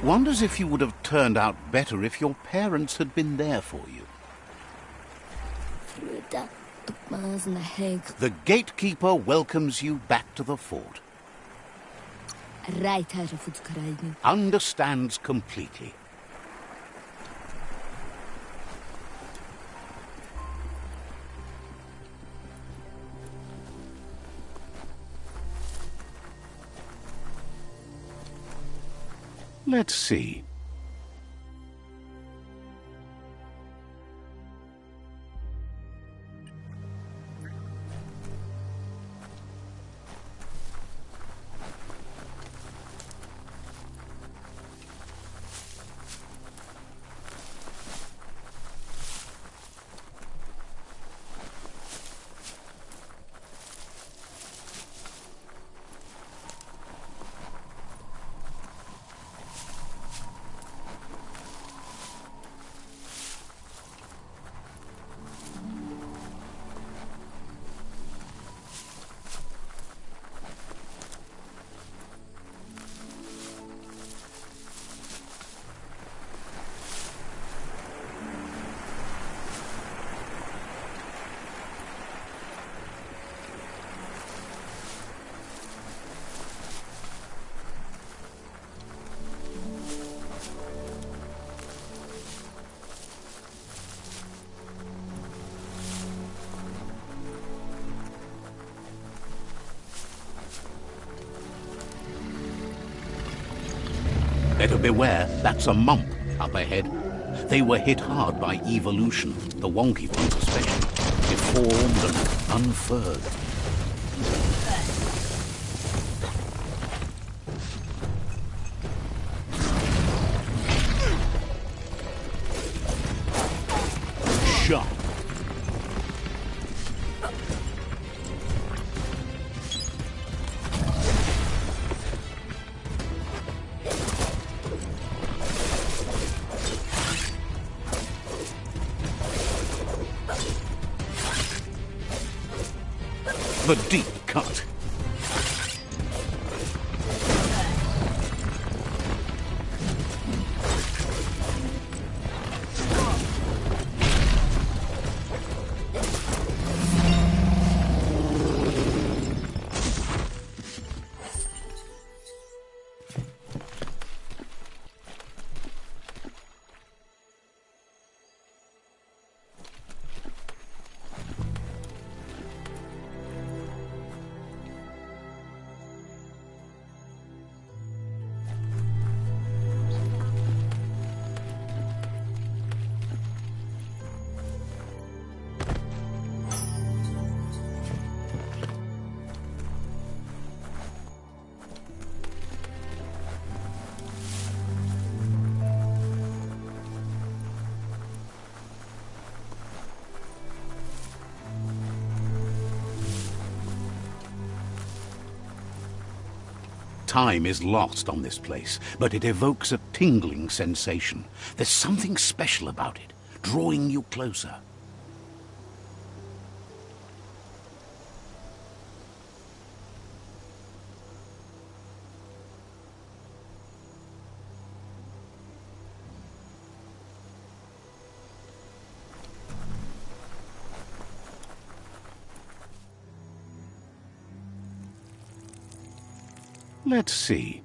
Wonders if you would have turned out better if your parents had been there for you. The gatekeeper welcomes you back to the fort. Understands completely. Let's see. Better beware, that's a mump up ahead. They were hit hard by evolution, the wonky ones especially, deformed and unfurred. The deep cut. Time is lost on this place, but it evokes a tingling sensation. There's something special about it, drawing you closer. Let's see.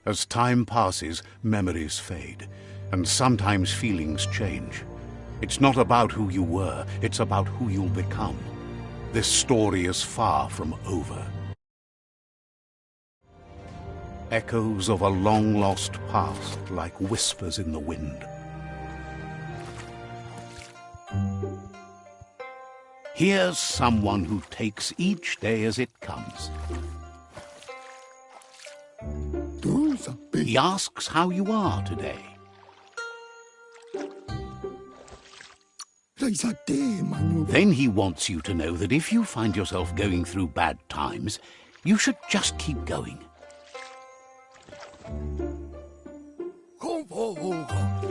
As time passes, memories fade, and sometimes feelings change. It's not about who you were, it's about who you'll become. This story is far from over. Echoes of a long-lost past, like whispers in the wind. Here's someone who takes each day as it comes. He asks how you are today. Then he wants you to know that if you find yourself going through bad times, you should just keep going.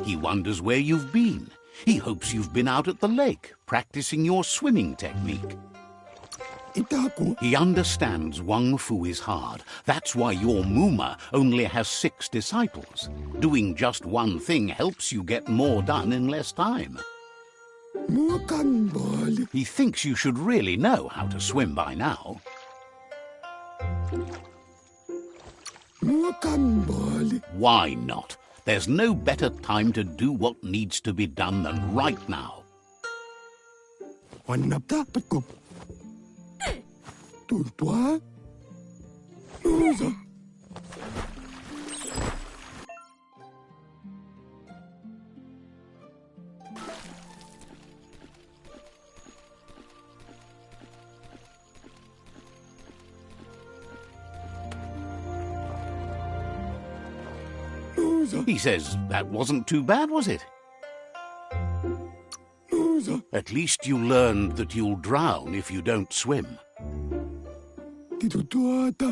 He wonders where you've been. He hopes you've been out at the lake, practicing your swimming technique. He understands Wang Fu is hard. That's why your Muma only has 6 disciples. Doing just one thing helps you get more done in less time. He thinks you should really know how to swim by now. Why not? There's no better time to do what needs to be done than right now. He says, that wasn't too bad, was it? At least you learned that you'll drown if you don't swim.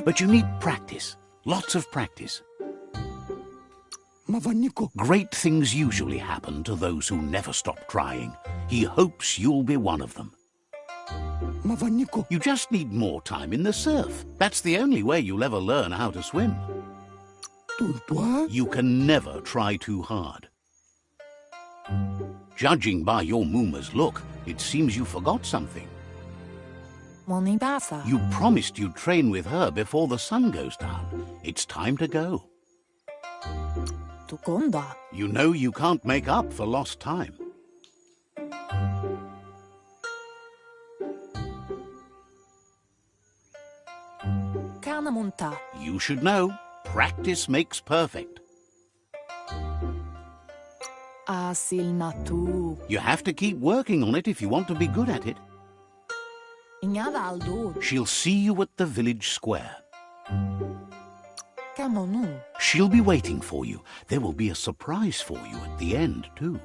But you need practice. Lots of practice. Great things usually happen to those who never stop trying. He hopes you'll be one of them. You just need more time in the surf. That's the only way you'll ever learn how to swim. You can never try too hard. Judging by your Muma's look, it seems you forgot something. You promised you'd train with her before the sun goes down. It's time to go. You know you can't make up for lost time. You should know. Practice makes perfect. You have to keep working on it if you want to be good at it. She'll see you at the village square. She'll be waiting for you. There will be a surprise for you at the end, too.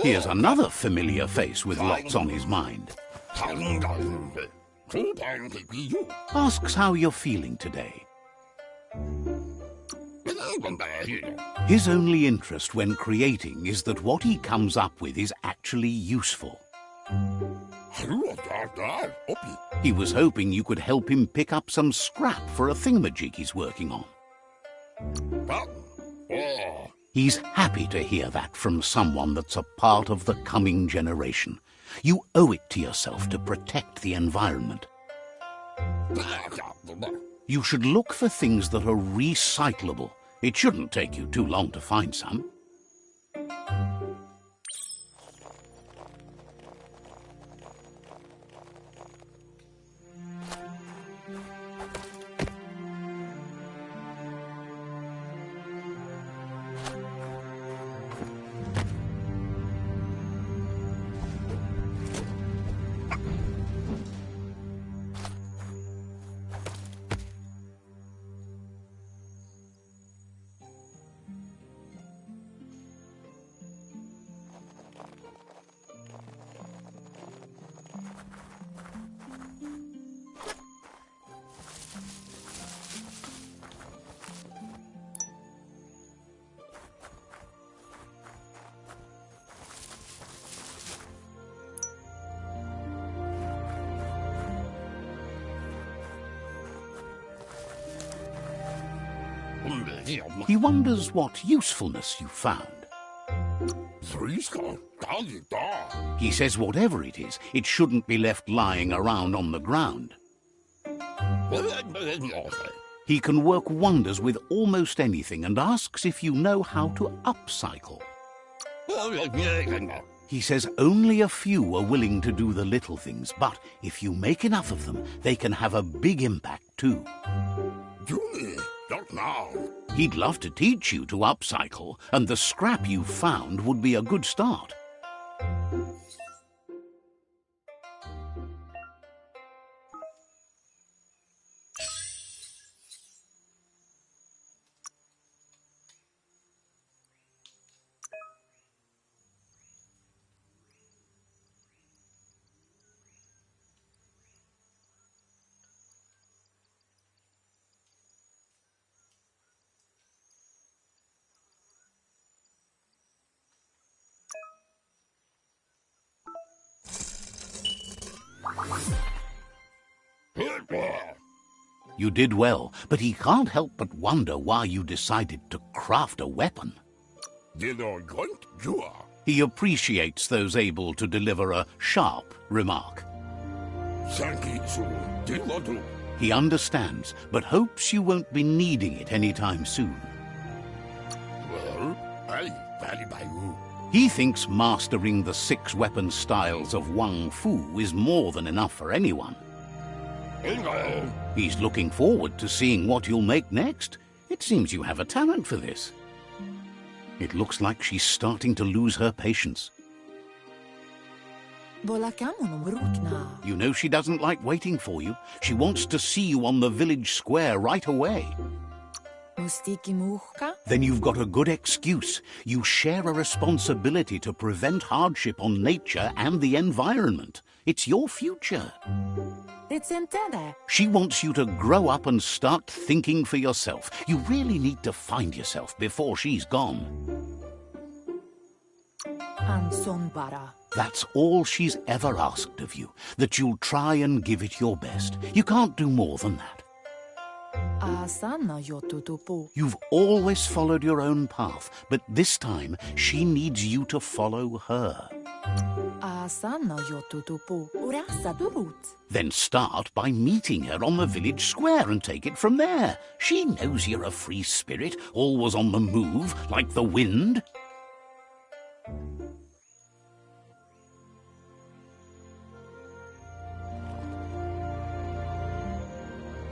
Here's another familiar face with lots on his mind. Asks how you're feeling today. His only interest when creating is that what he comes up with is actually useful. He was hoping you could help him pick up some scrap for a thingamajig he's working on. He's happy to hear that from someone that's a part of the coming generation. You owe it to yourself to protect the environment. You should look for things that are recyclable. It shouldn't take you too long to find some. He wonders what usefulness you found. He says whatever it is, it shouldn't be left lying around on the ground. He can work wonders with almost anything and asks if you know how to upcycle. He says only a few are willing to do the little things, but if you make enough of them, they can have a big impact too. He'd love to teach you to upcycle, and the scrap you found would be a good start. You did well, but he can't help but wonder why you decided to craft a weapon. He appreciates those able to deliver a sharp remark. He understands, but hopes you won't be needing it anytime soon. He thinks mastering the 6 weapon styles of Wang Fu is more than enough for anyone. He's looking forward to seeing what you'll make next. It seems you have a talent for this. It looks like she's starting to lose her patience. You know she doesn't like waiting for you. She wants to see you on the village square right away. Then you've got a good excuse. You share a responsibility to prevent hardship on nature and the environment. It's your future. She wants you to grow up and start thinking for yourself. You really need to find yourself before she's gone. That's all she's ever asked of you, that you'll try and give it your best. You can't do more than that. You've always followed your own path, but this time she needs you to follow her. Then start by meeting her on the village square and take it from there. She knows you're a free spirit, always on the move, like the wind.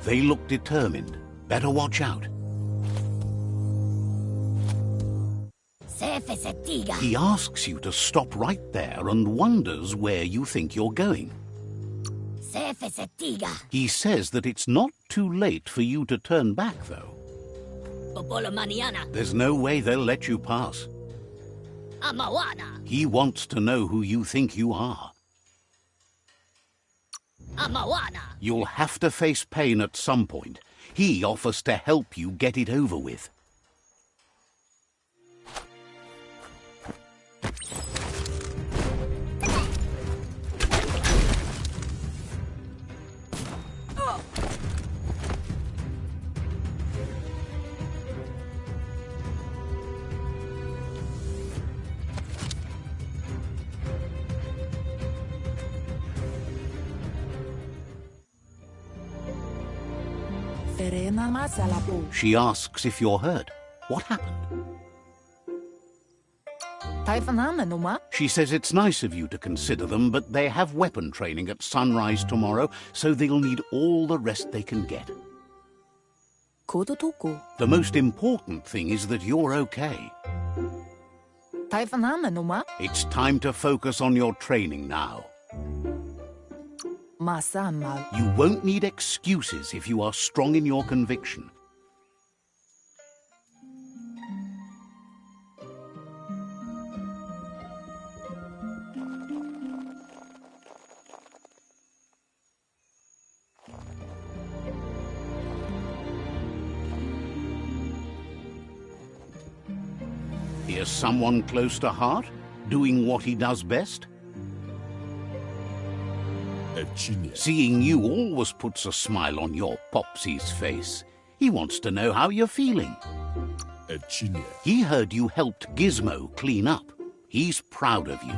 They look determined. Better watch out. He asks you to stop right there and wonders where you think you're going. He says that it's not too late for you to turn back, though. There's no way they'll let you pass. He wants to know who you think you are. Amawana. You'll have to face pain at some point. He offers to help you get it over with. She asks if you're hurt. What happened? She says it's nice of you to consider them, but they have weapon training at sunrise tomorrow, so they'll need all the rest they can get. The most important thing is that you're okay. It's time to focus on your training now. You won't need excuses if you are strong in your conviction. Here's someone close to heart, doing what he does best. Seeing you always puts a smile on your Popsy's face. He wants to know how you're feeling. He heard you helped Gizmo clean up. He's proud of you.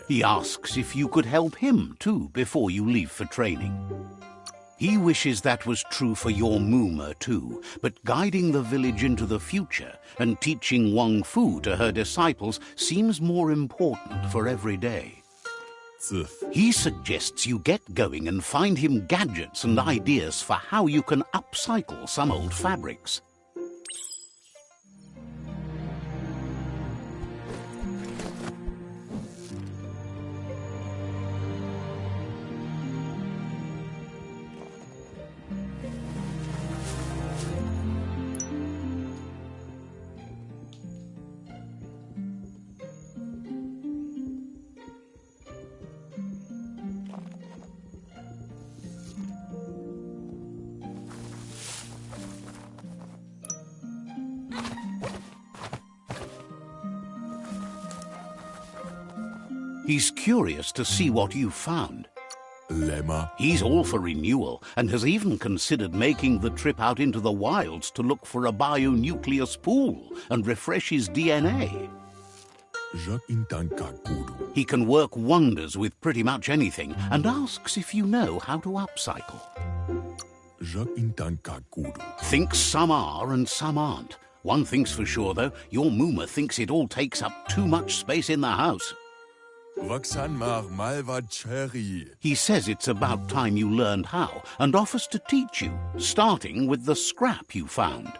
He asks if you could help him too before you leave for training. He wishes that was true for your Mooma too, but guiding the village into the future and teaching Wang Fu to her disciples seems more important for every day. He suggests you get going and find him gadgets and ideas for how you can upcycle some old fabrics. He's curious to see what you've found. Lemma. He's all for renewal and has even considered making the trip out into the wilds to look for a bionucleus pool and refresh his DNA. He can work wonders with pretty much anything and asks if you know how to upcycle. Thinks some are and some aren't. One thing's for sure, though, your Mooma thinks it all takes up too much space in the house. He says it's about time you learned how and offers to teach you, starting with the scrap you found.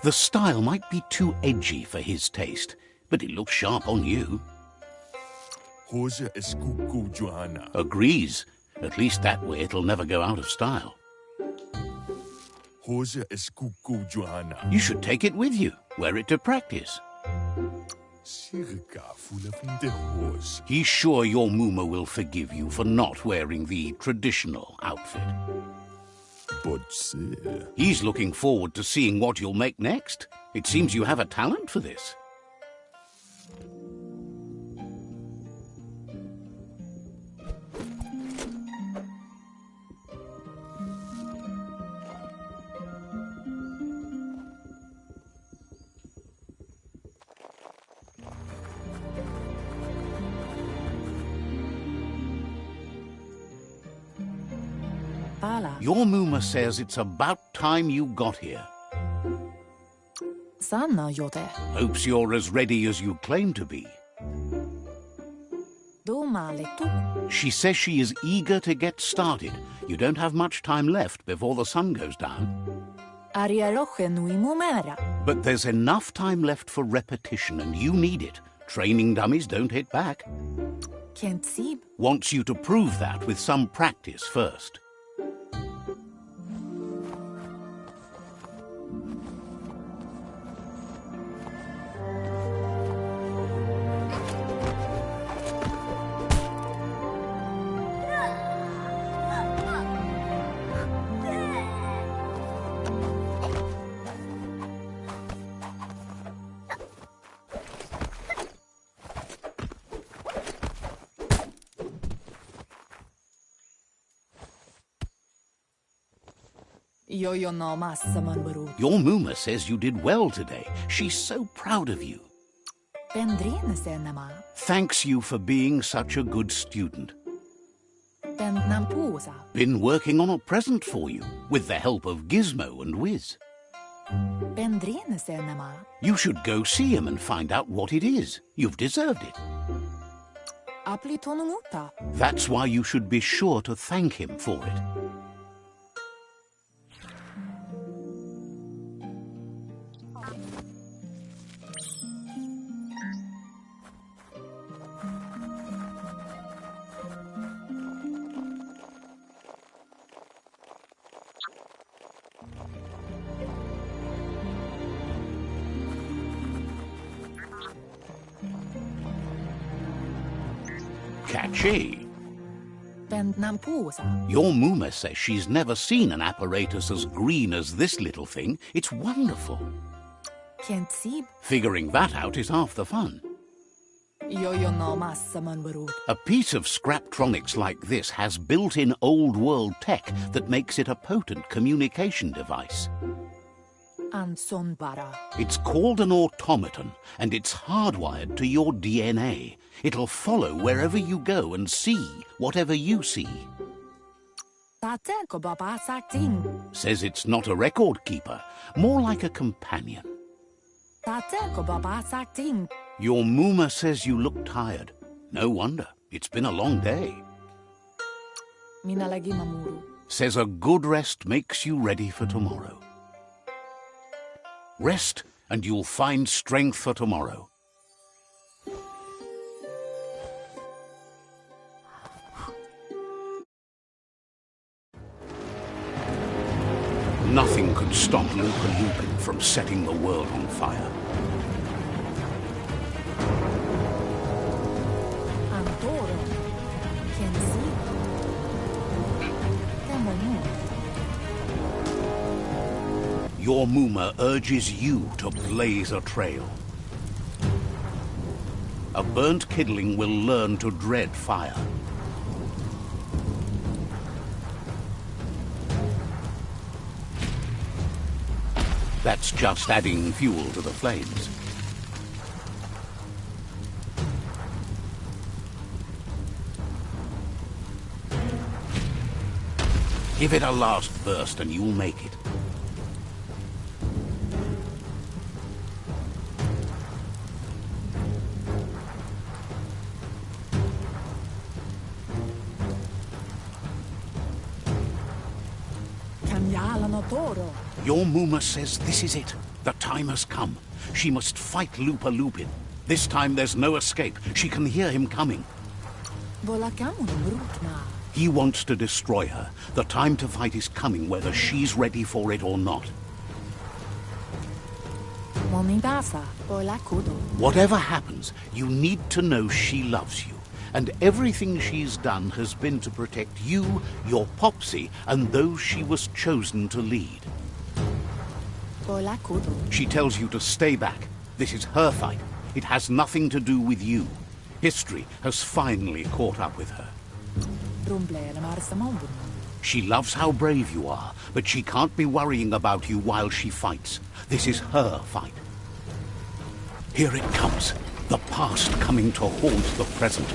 The style might be too edgy for his taste, but it looks sharp on you. Agrees. At least that way it'll never go out of style. You should take it with you, wear it to practice. He's sure your Mooma will forgive you for not wearing the traditional outfit. He's looking forward to seeing what you'll make next. It seems you have a talent for this. pala. Your Muma says it's about time you got here. Sanna jote. Hopes you're as ready as you claim to be. Domaletu. She says she is eager to get started. You don't have much time left before the sun goes down. Ariaroche nui mumera. But there's enough time left for repetition, and you need it. Training dummies don't hit back. Kentsib. Wants you to prove that with some practice first. Yo no massa man barut. Your Muma says you did well today. She's so proud of you. Bendrine senema. Thanks you for being such a good student. Bend nampusa. Been working on a present for you, with the help of Gizmo and Wiz. Bendrine senema. You should go see him and find out what it is. You've deserved it. Aplitonumuta. That's why you should be sure to thank him for it. Catchy. Bend nampusa. Your Muma says she's never seen an apparatus as green as this little thing. It's wonderful. Kentsib. Figuring that out is half the fun. Yo no massa man barut. A piece of Scraptronics like this has built-in old-world tech that makes it a potent communication device. Anson bara. It's called an automaton, and it's hardwired to your DNA. It'll follow wherever you go and see whatever you see. Tateko baba sakting. Says it's not a record keeper, more like a companion. Tateko baba sakting. Your Muma says you look tired. No wonder. It's been a long day. Minalagi mamuru. Says a good rest makes you ready for tomorrow. Rest, and you'll find strength for tomorrow. Nothing could stop Lupa Lupin from setting the world on fire. Antoro. Kensi. Temonu. Your Muma urges you to blaze a trail. A burnt kidling will learn to dread fire. That's just adding fuel to the flames. Give it a last burst and you'll make it. Toro. Your Muma says this is it. The time has come. She must fight Lupa Lupin. This time there's no escape. She can hear him coming. He wants to destroy her. The time to fight is coming, whether she's ready for it or not. Whatever happens, you need to know she loves you. And everything she's done has been to protect you, your Popsy, and those she was chosen to lead. She tells you to stay back. This is her fight. It has nothing to do with you. History has finally caught up with her. She loves how brave you are, but she can't be worrying about you while she fights. This is her fight. Here it comes. The past coming to haunt the present.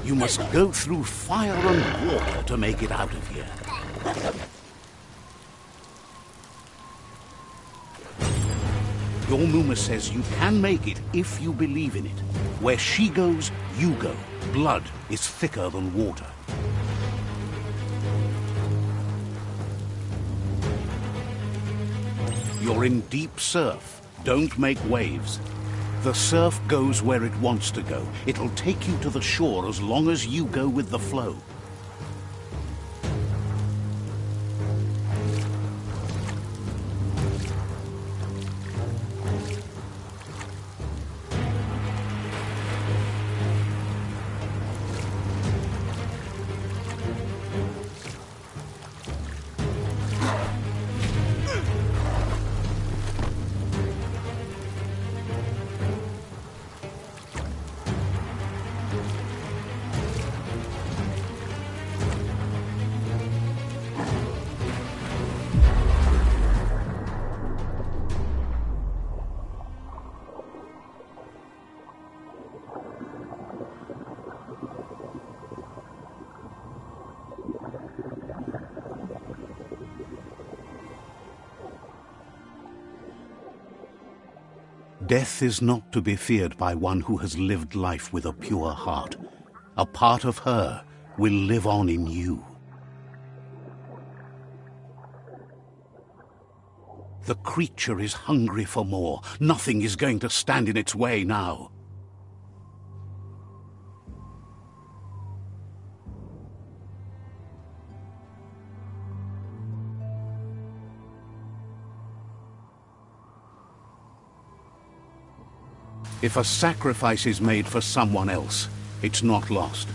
You must go through fire and water to make it out of here. Your Muma says you can make it if you believe in it. Where she goes, you go. Blood is thicker than water. You're in deep surf. Don't make waves. The surf goes where it wants to go. It'll take you to the shore as long as you go with the flow. Death is not to be feared by one who has lived life with a pure heart. A part of her will live on in you. The creature is hungry for more. Nothing is going to stand in its way now. If a sacrifice is made for someone else, it's not lost,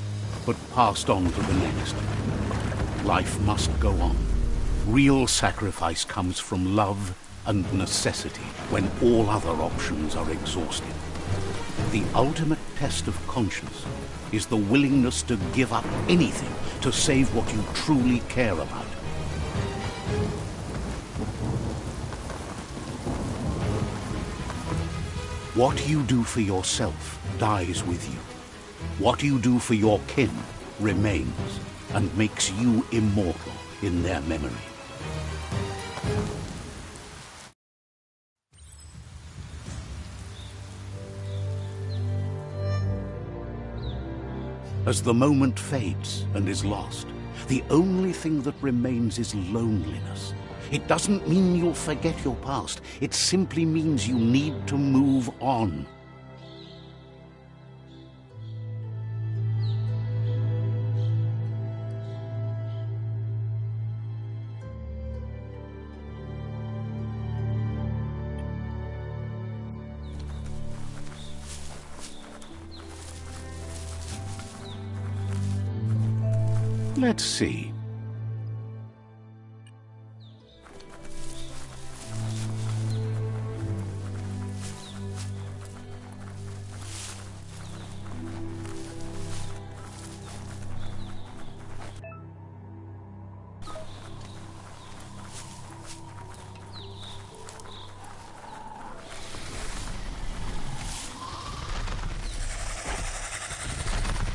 but passed on to the next. Life must go on. Real sacrifice comes from love and necessity when all other options are exhausted. The ultimate test of conscience is the willingness to give up anything to save what you truly care about. What you do for yourself dies with you. What you do for your kin remains and makes you immortal in their memory. As the moment fades and is lost, the only thing that remains is loneliness. It doesn't mean you'll forget your past. It simply means you need to move on. Let's see.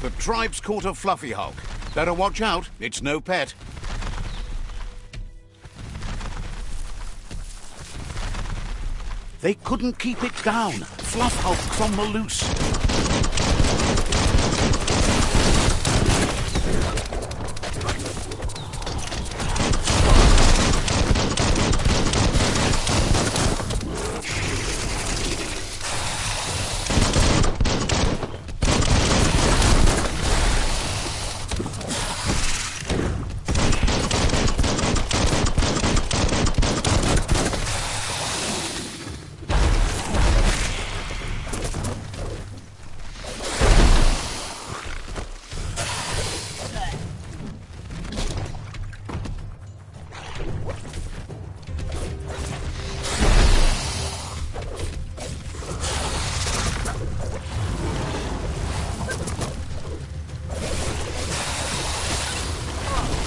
The tribe's caught a fluffy hulk. Better watch out, it's no pet. They couldn't keep it down. Fluff hulk's on the loose.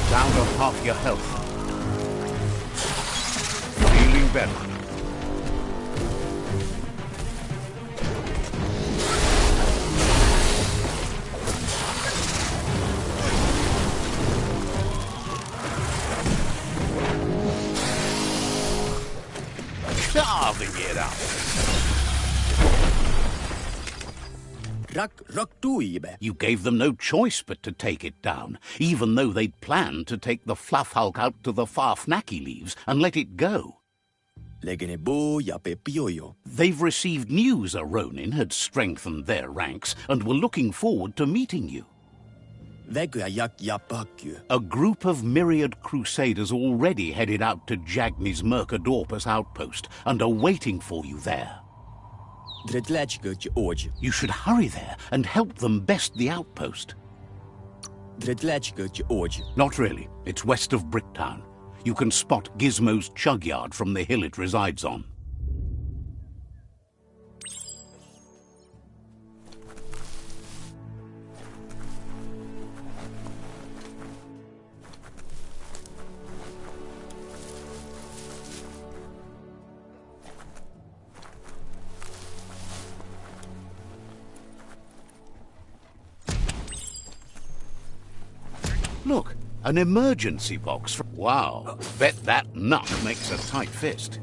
Down to half your health. Feeling better. Rak Raktuibe. You gave them no choice but to take it down, even though they'd planned to take the Fluff Hulk out to the Farfnaki Leaves and let it go. Legenebo Yape Pioyo. They've received news a Ronin had strengthened their ranks and were looking forward to meeting you. Vegua Yak Yapakyu. A group of myriad crusaders already headed out to Jagni's Mercadorpus outpost and are waiting for you there. Dredlechgurt Oj. You should hurry there and help them best the outpost. Dredlechgurt Oj. Not really. It's west of Bricktown. You can spot Gizmo's chug yard from the hill it resides on. Look, an emergency box. Wow, bet that nut makes a tight fist.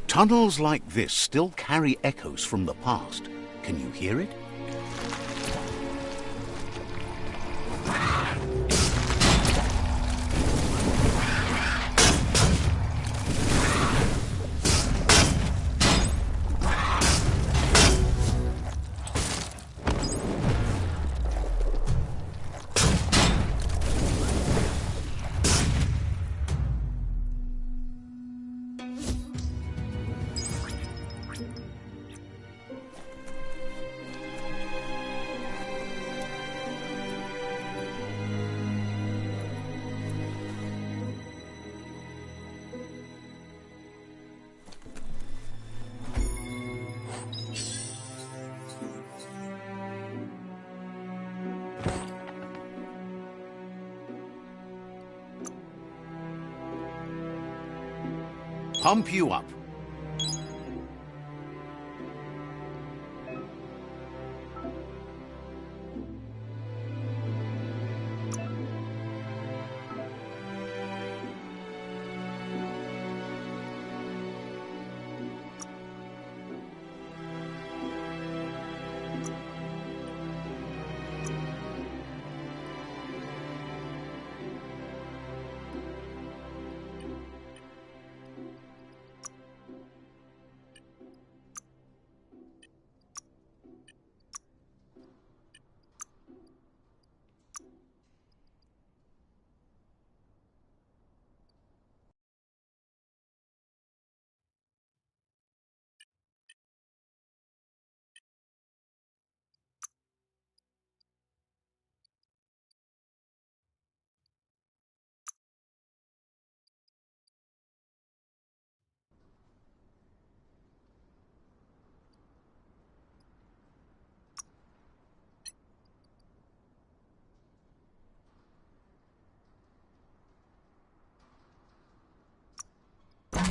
Tunnels like this still carry echoes from the past. Can you hear it? Pump you up.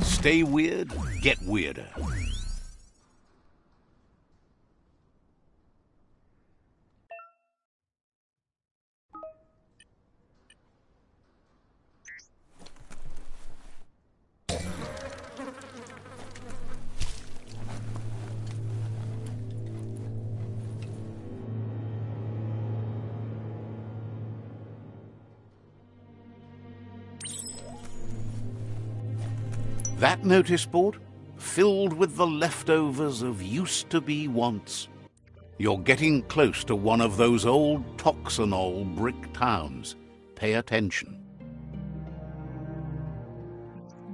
Stay weird, get weirder. That notice board? Filled with the leftovers of used-to-be wants. You're getting close to one of those old Toxanol brick towns. Pay attention.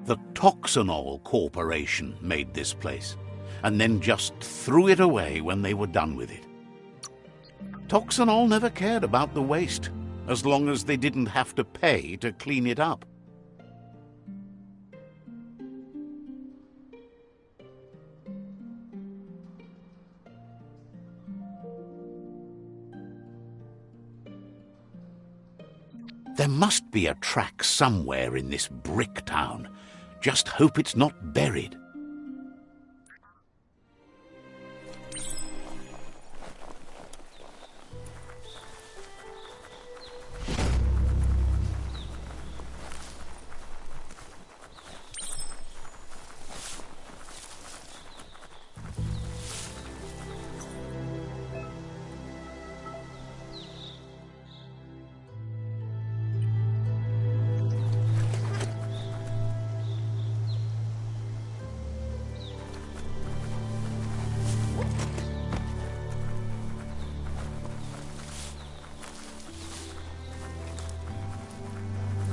The Toxanol Corporation made this place, and then just threw it away when they were done with it. Toxanol never cared about the waste, as long as they didn't have to pay to clean it up. There must be a track somewhere in this brick town. Just hope it's not buried.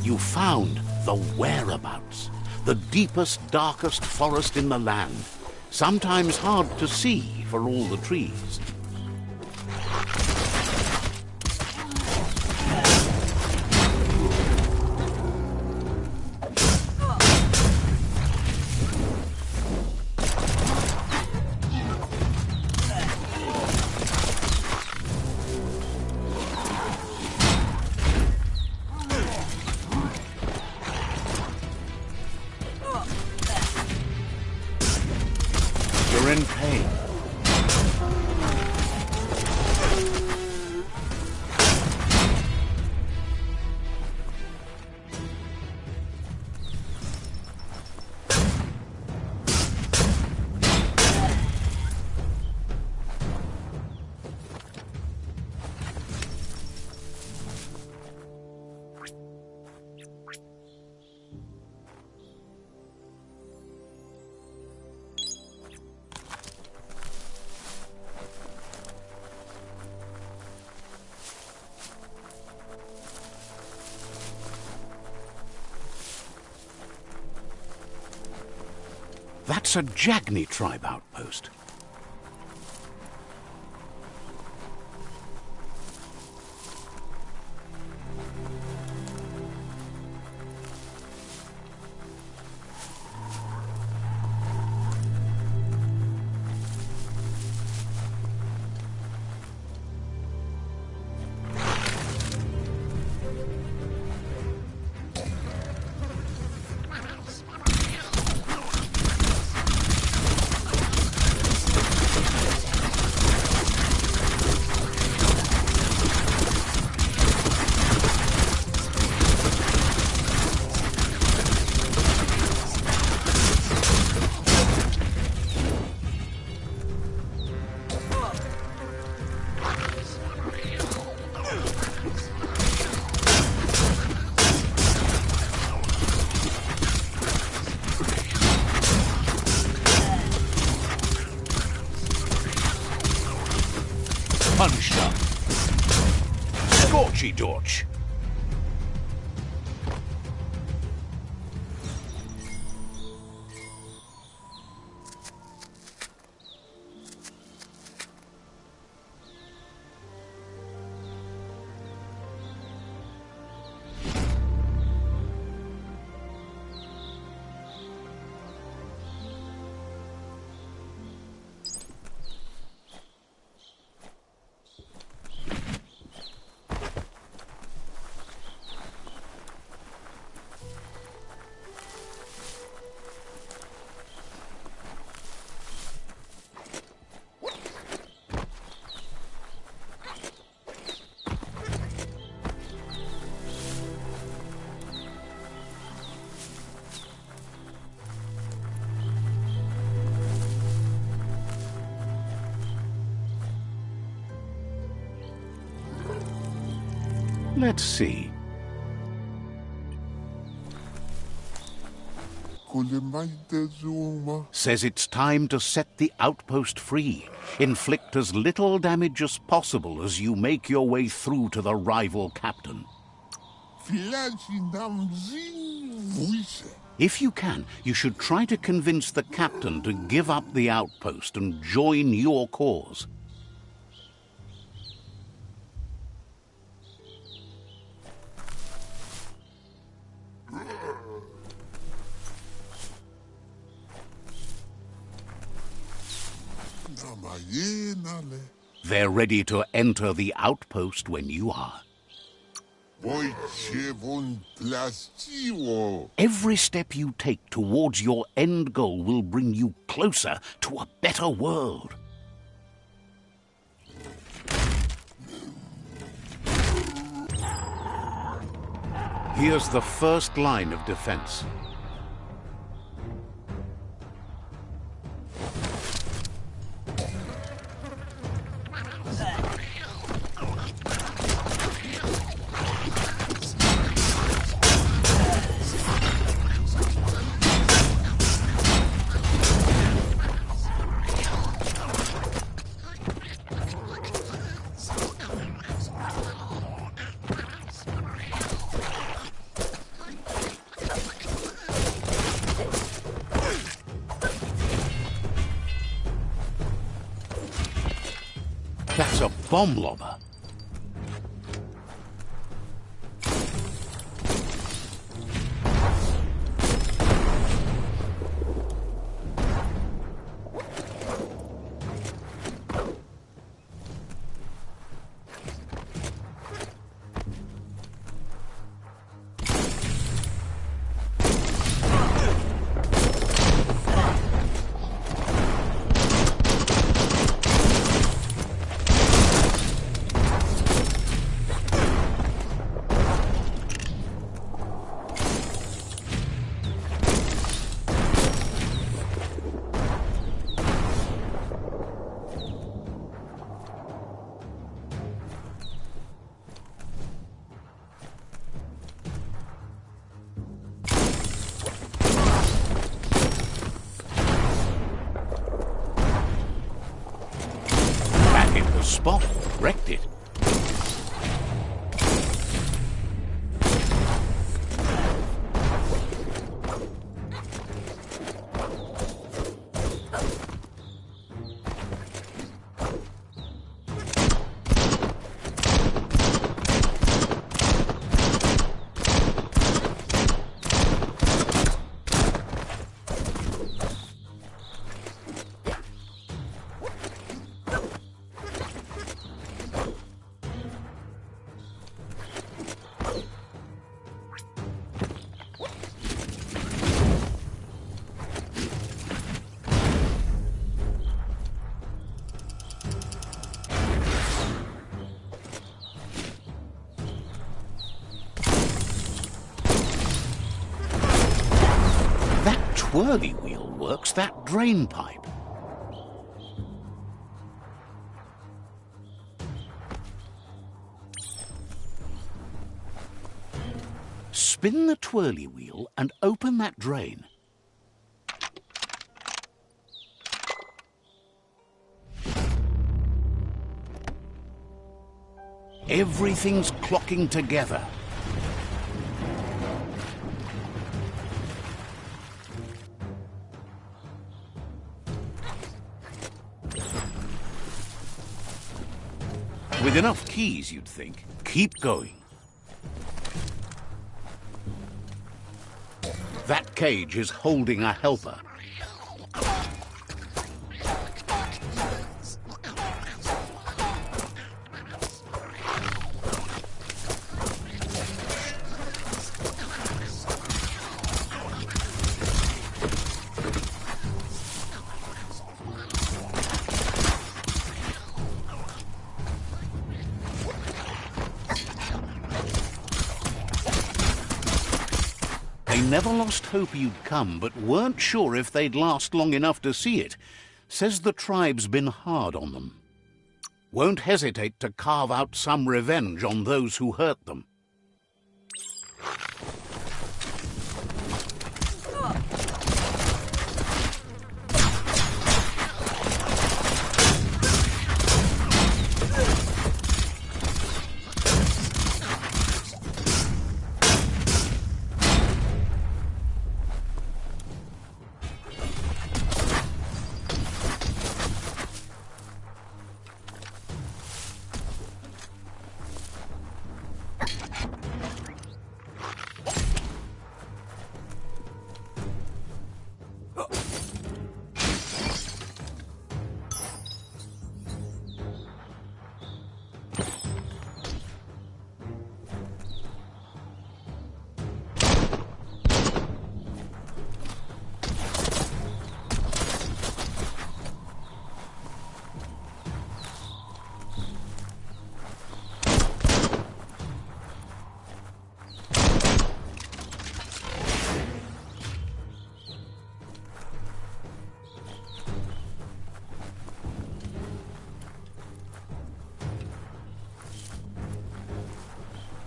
You found the whereabouts, the deepest, darkest forest in the land, sometimes hard to see for all the trees. You're in pain. That's a Jagni tribe outpost. Punch up. Scorchy Dorch. Let's see. Says it's time to set the outpost free. Inflict as little damage as possible as you make your way through to the rival captain. If you can, you should try to convince the captain to give up the outpost and join your cause. They're ready to enter the outpost when you are. Every step you take towards your end goal will bring you closer to a better world. Here's the first line of defense. That's a bomb lobber. Spot, wrecked it. Twirly wheel works that drain pipe. Spin the twirly wheel and open that drain. Everything's clocking together. With enough keys, you'd think. Keep going. That cage is holding a helper. They never lost hope you'd come, but weren't sure if they'd last long enough to see it. Says the tribe's been hard on them. Won't hesitate to carve out some revenge on those who hurt them.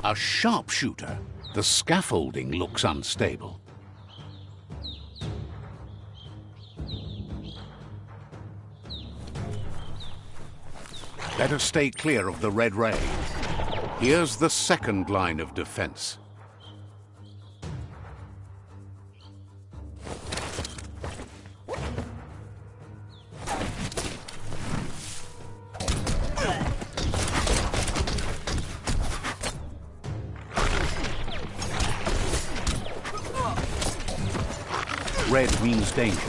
A sharpshooter. The scaffolding looks unstable. Better stay clear of the red ray. Here's the second line of defense. Red means danger.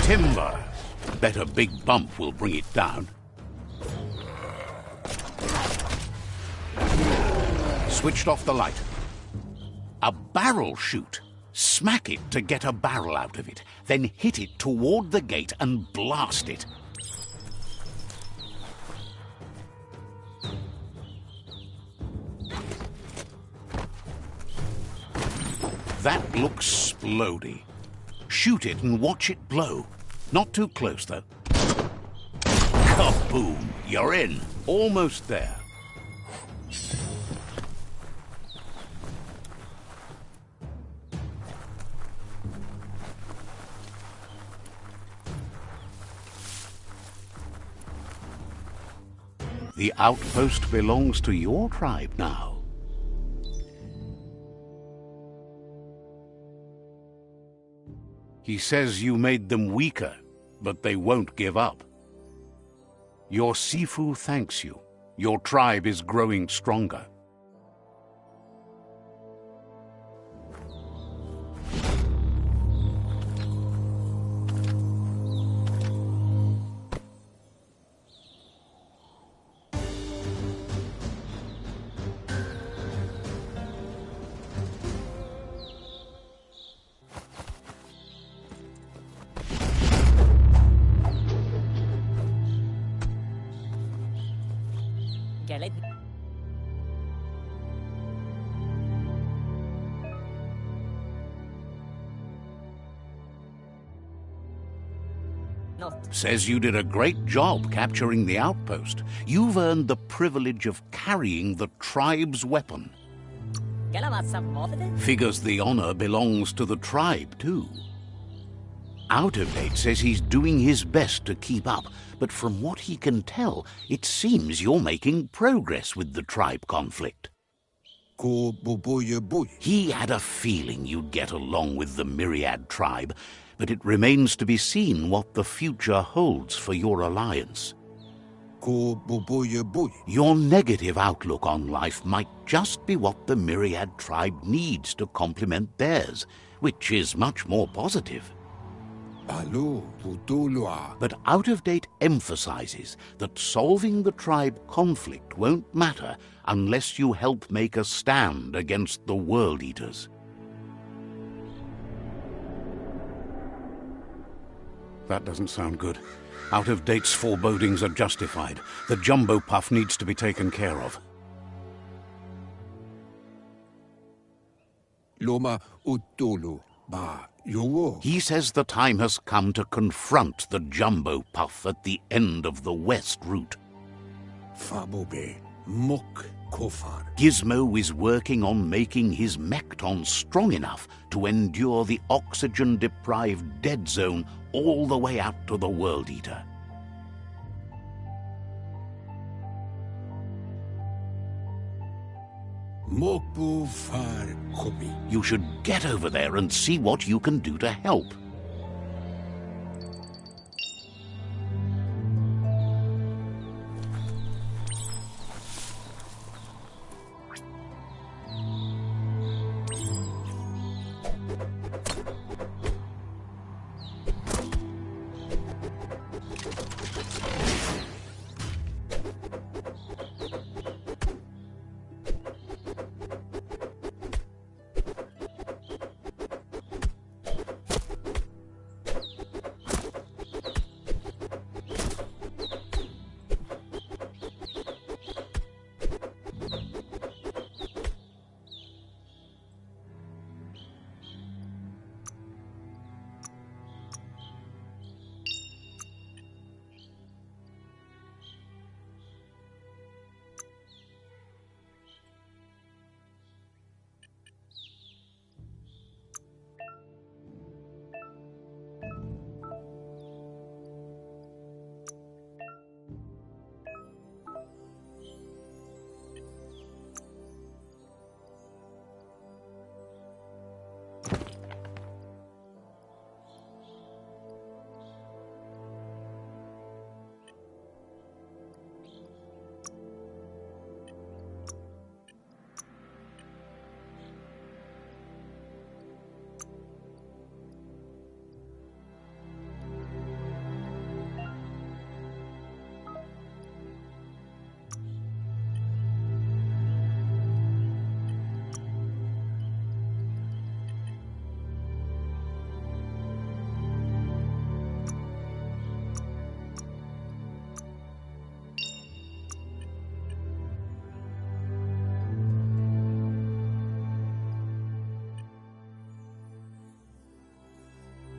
Timber. Bet a big bump will bring it down. Switched off the light. A barrel shoot. Smack it to get a barrel out of it. Then hit it toward the gate and blast it. That looks splody. Shoot it and watch it blow. Not too close, though. Kaboom! You're in. Almost there. The outpost belongs to your tribe now. He says you made them weaker, but they won't give up. Your Sifu thanks you. Your tribe is growing stronger. Says you did a great job capturing the outpost. You've earned the privilege of carrying the tribe's weapon. Figures the honor belongs to the tribe, too. Out of Date says he's doing his best to keep up, but from what he can tell, it seems you're making progress with the tribe conflict. He had a feeling you'd get along with the Myriad tribe, but it remains to be seen what the future holds for your alliance. Your negative outlook on life might just be what the Myriad tribe needs to complement theirs, which is much more positive. But Out of Date emphasizes that solving the tribe conflict won't matter unless you help make a stand against the World Eaters. That doesn't sound good. Out of Date's forebodings are justified. The Jumbo Puff needs to be taken care of. He says the time has come to confront the Jumbo Puff at the end of the West Route. Gizmo is working on making his Mekton strong enough to endure the oxygen-deprived dead zone all the way out to the World Eater. Mopu far kopi. You should get over there and see what you can do to help.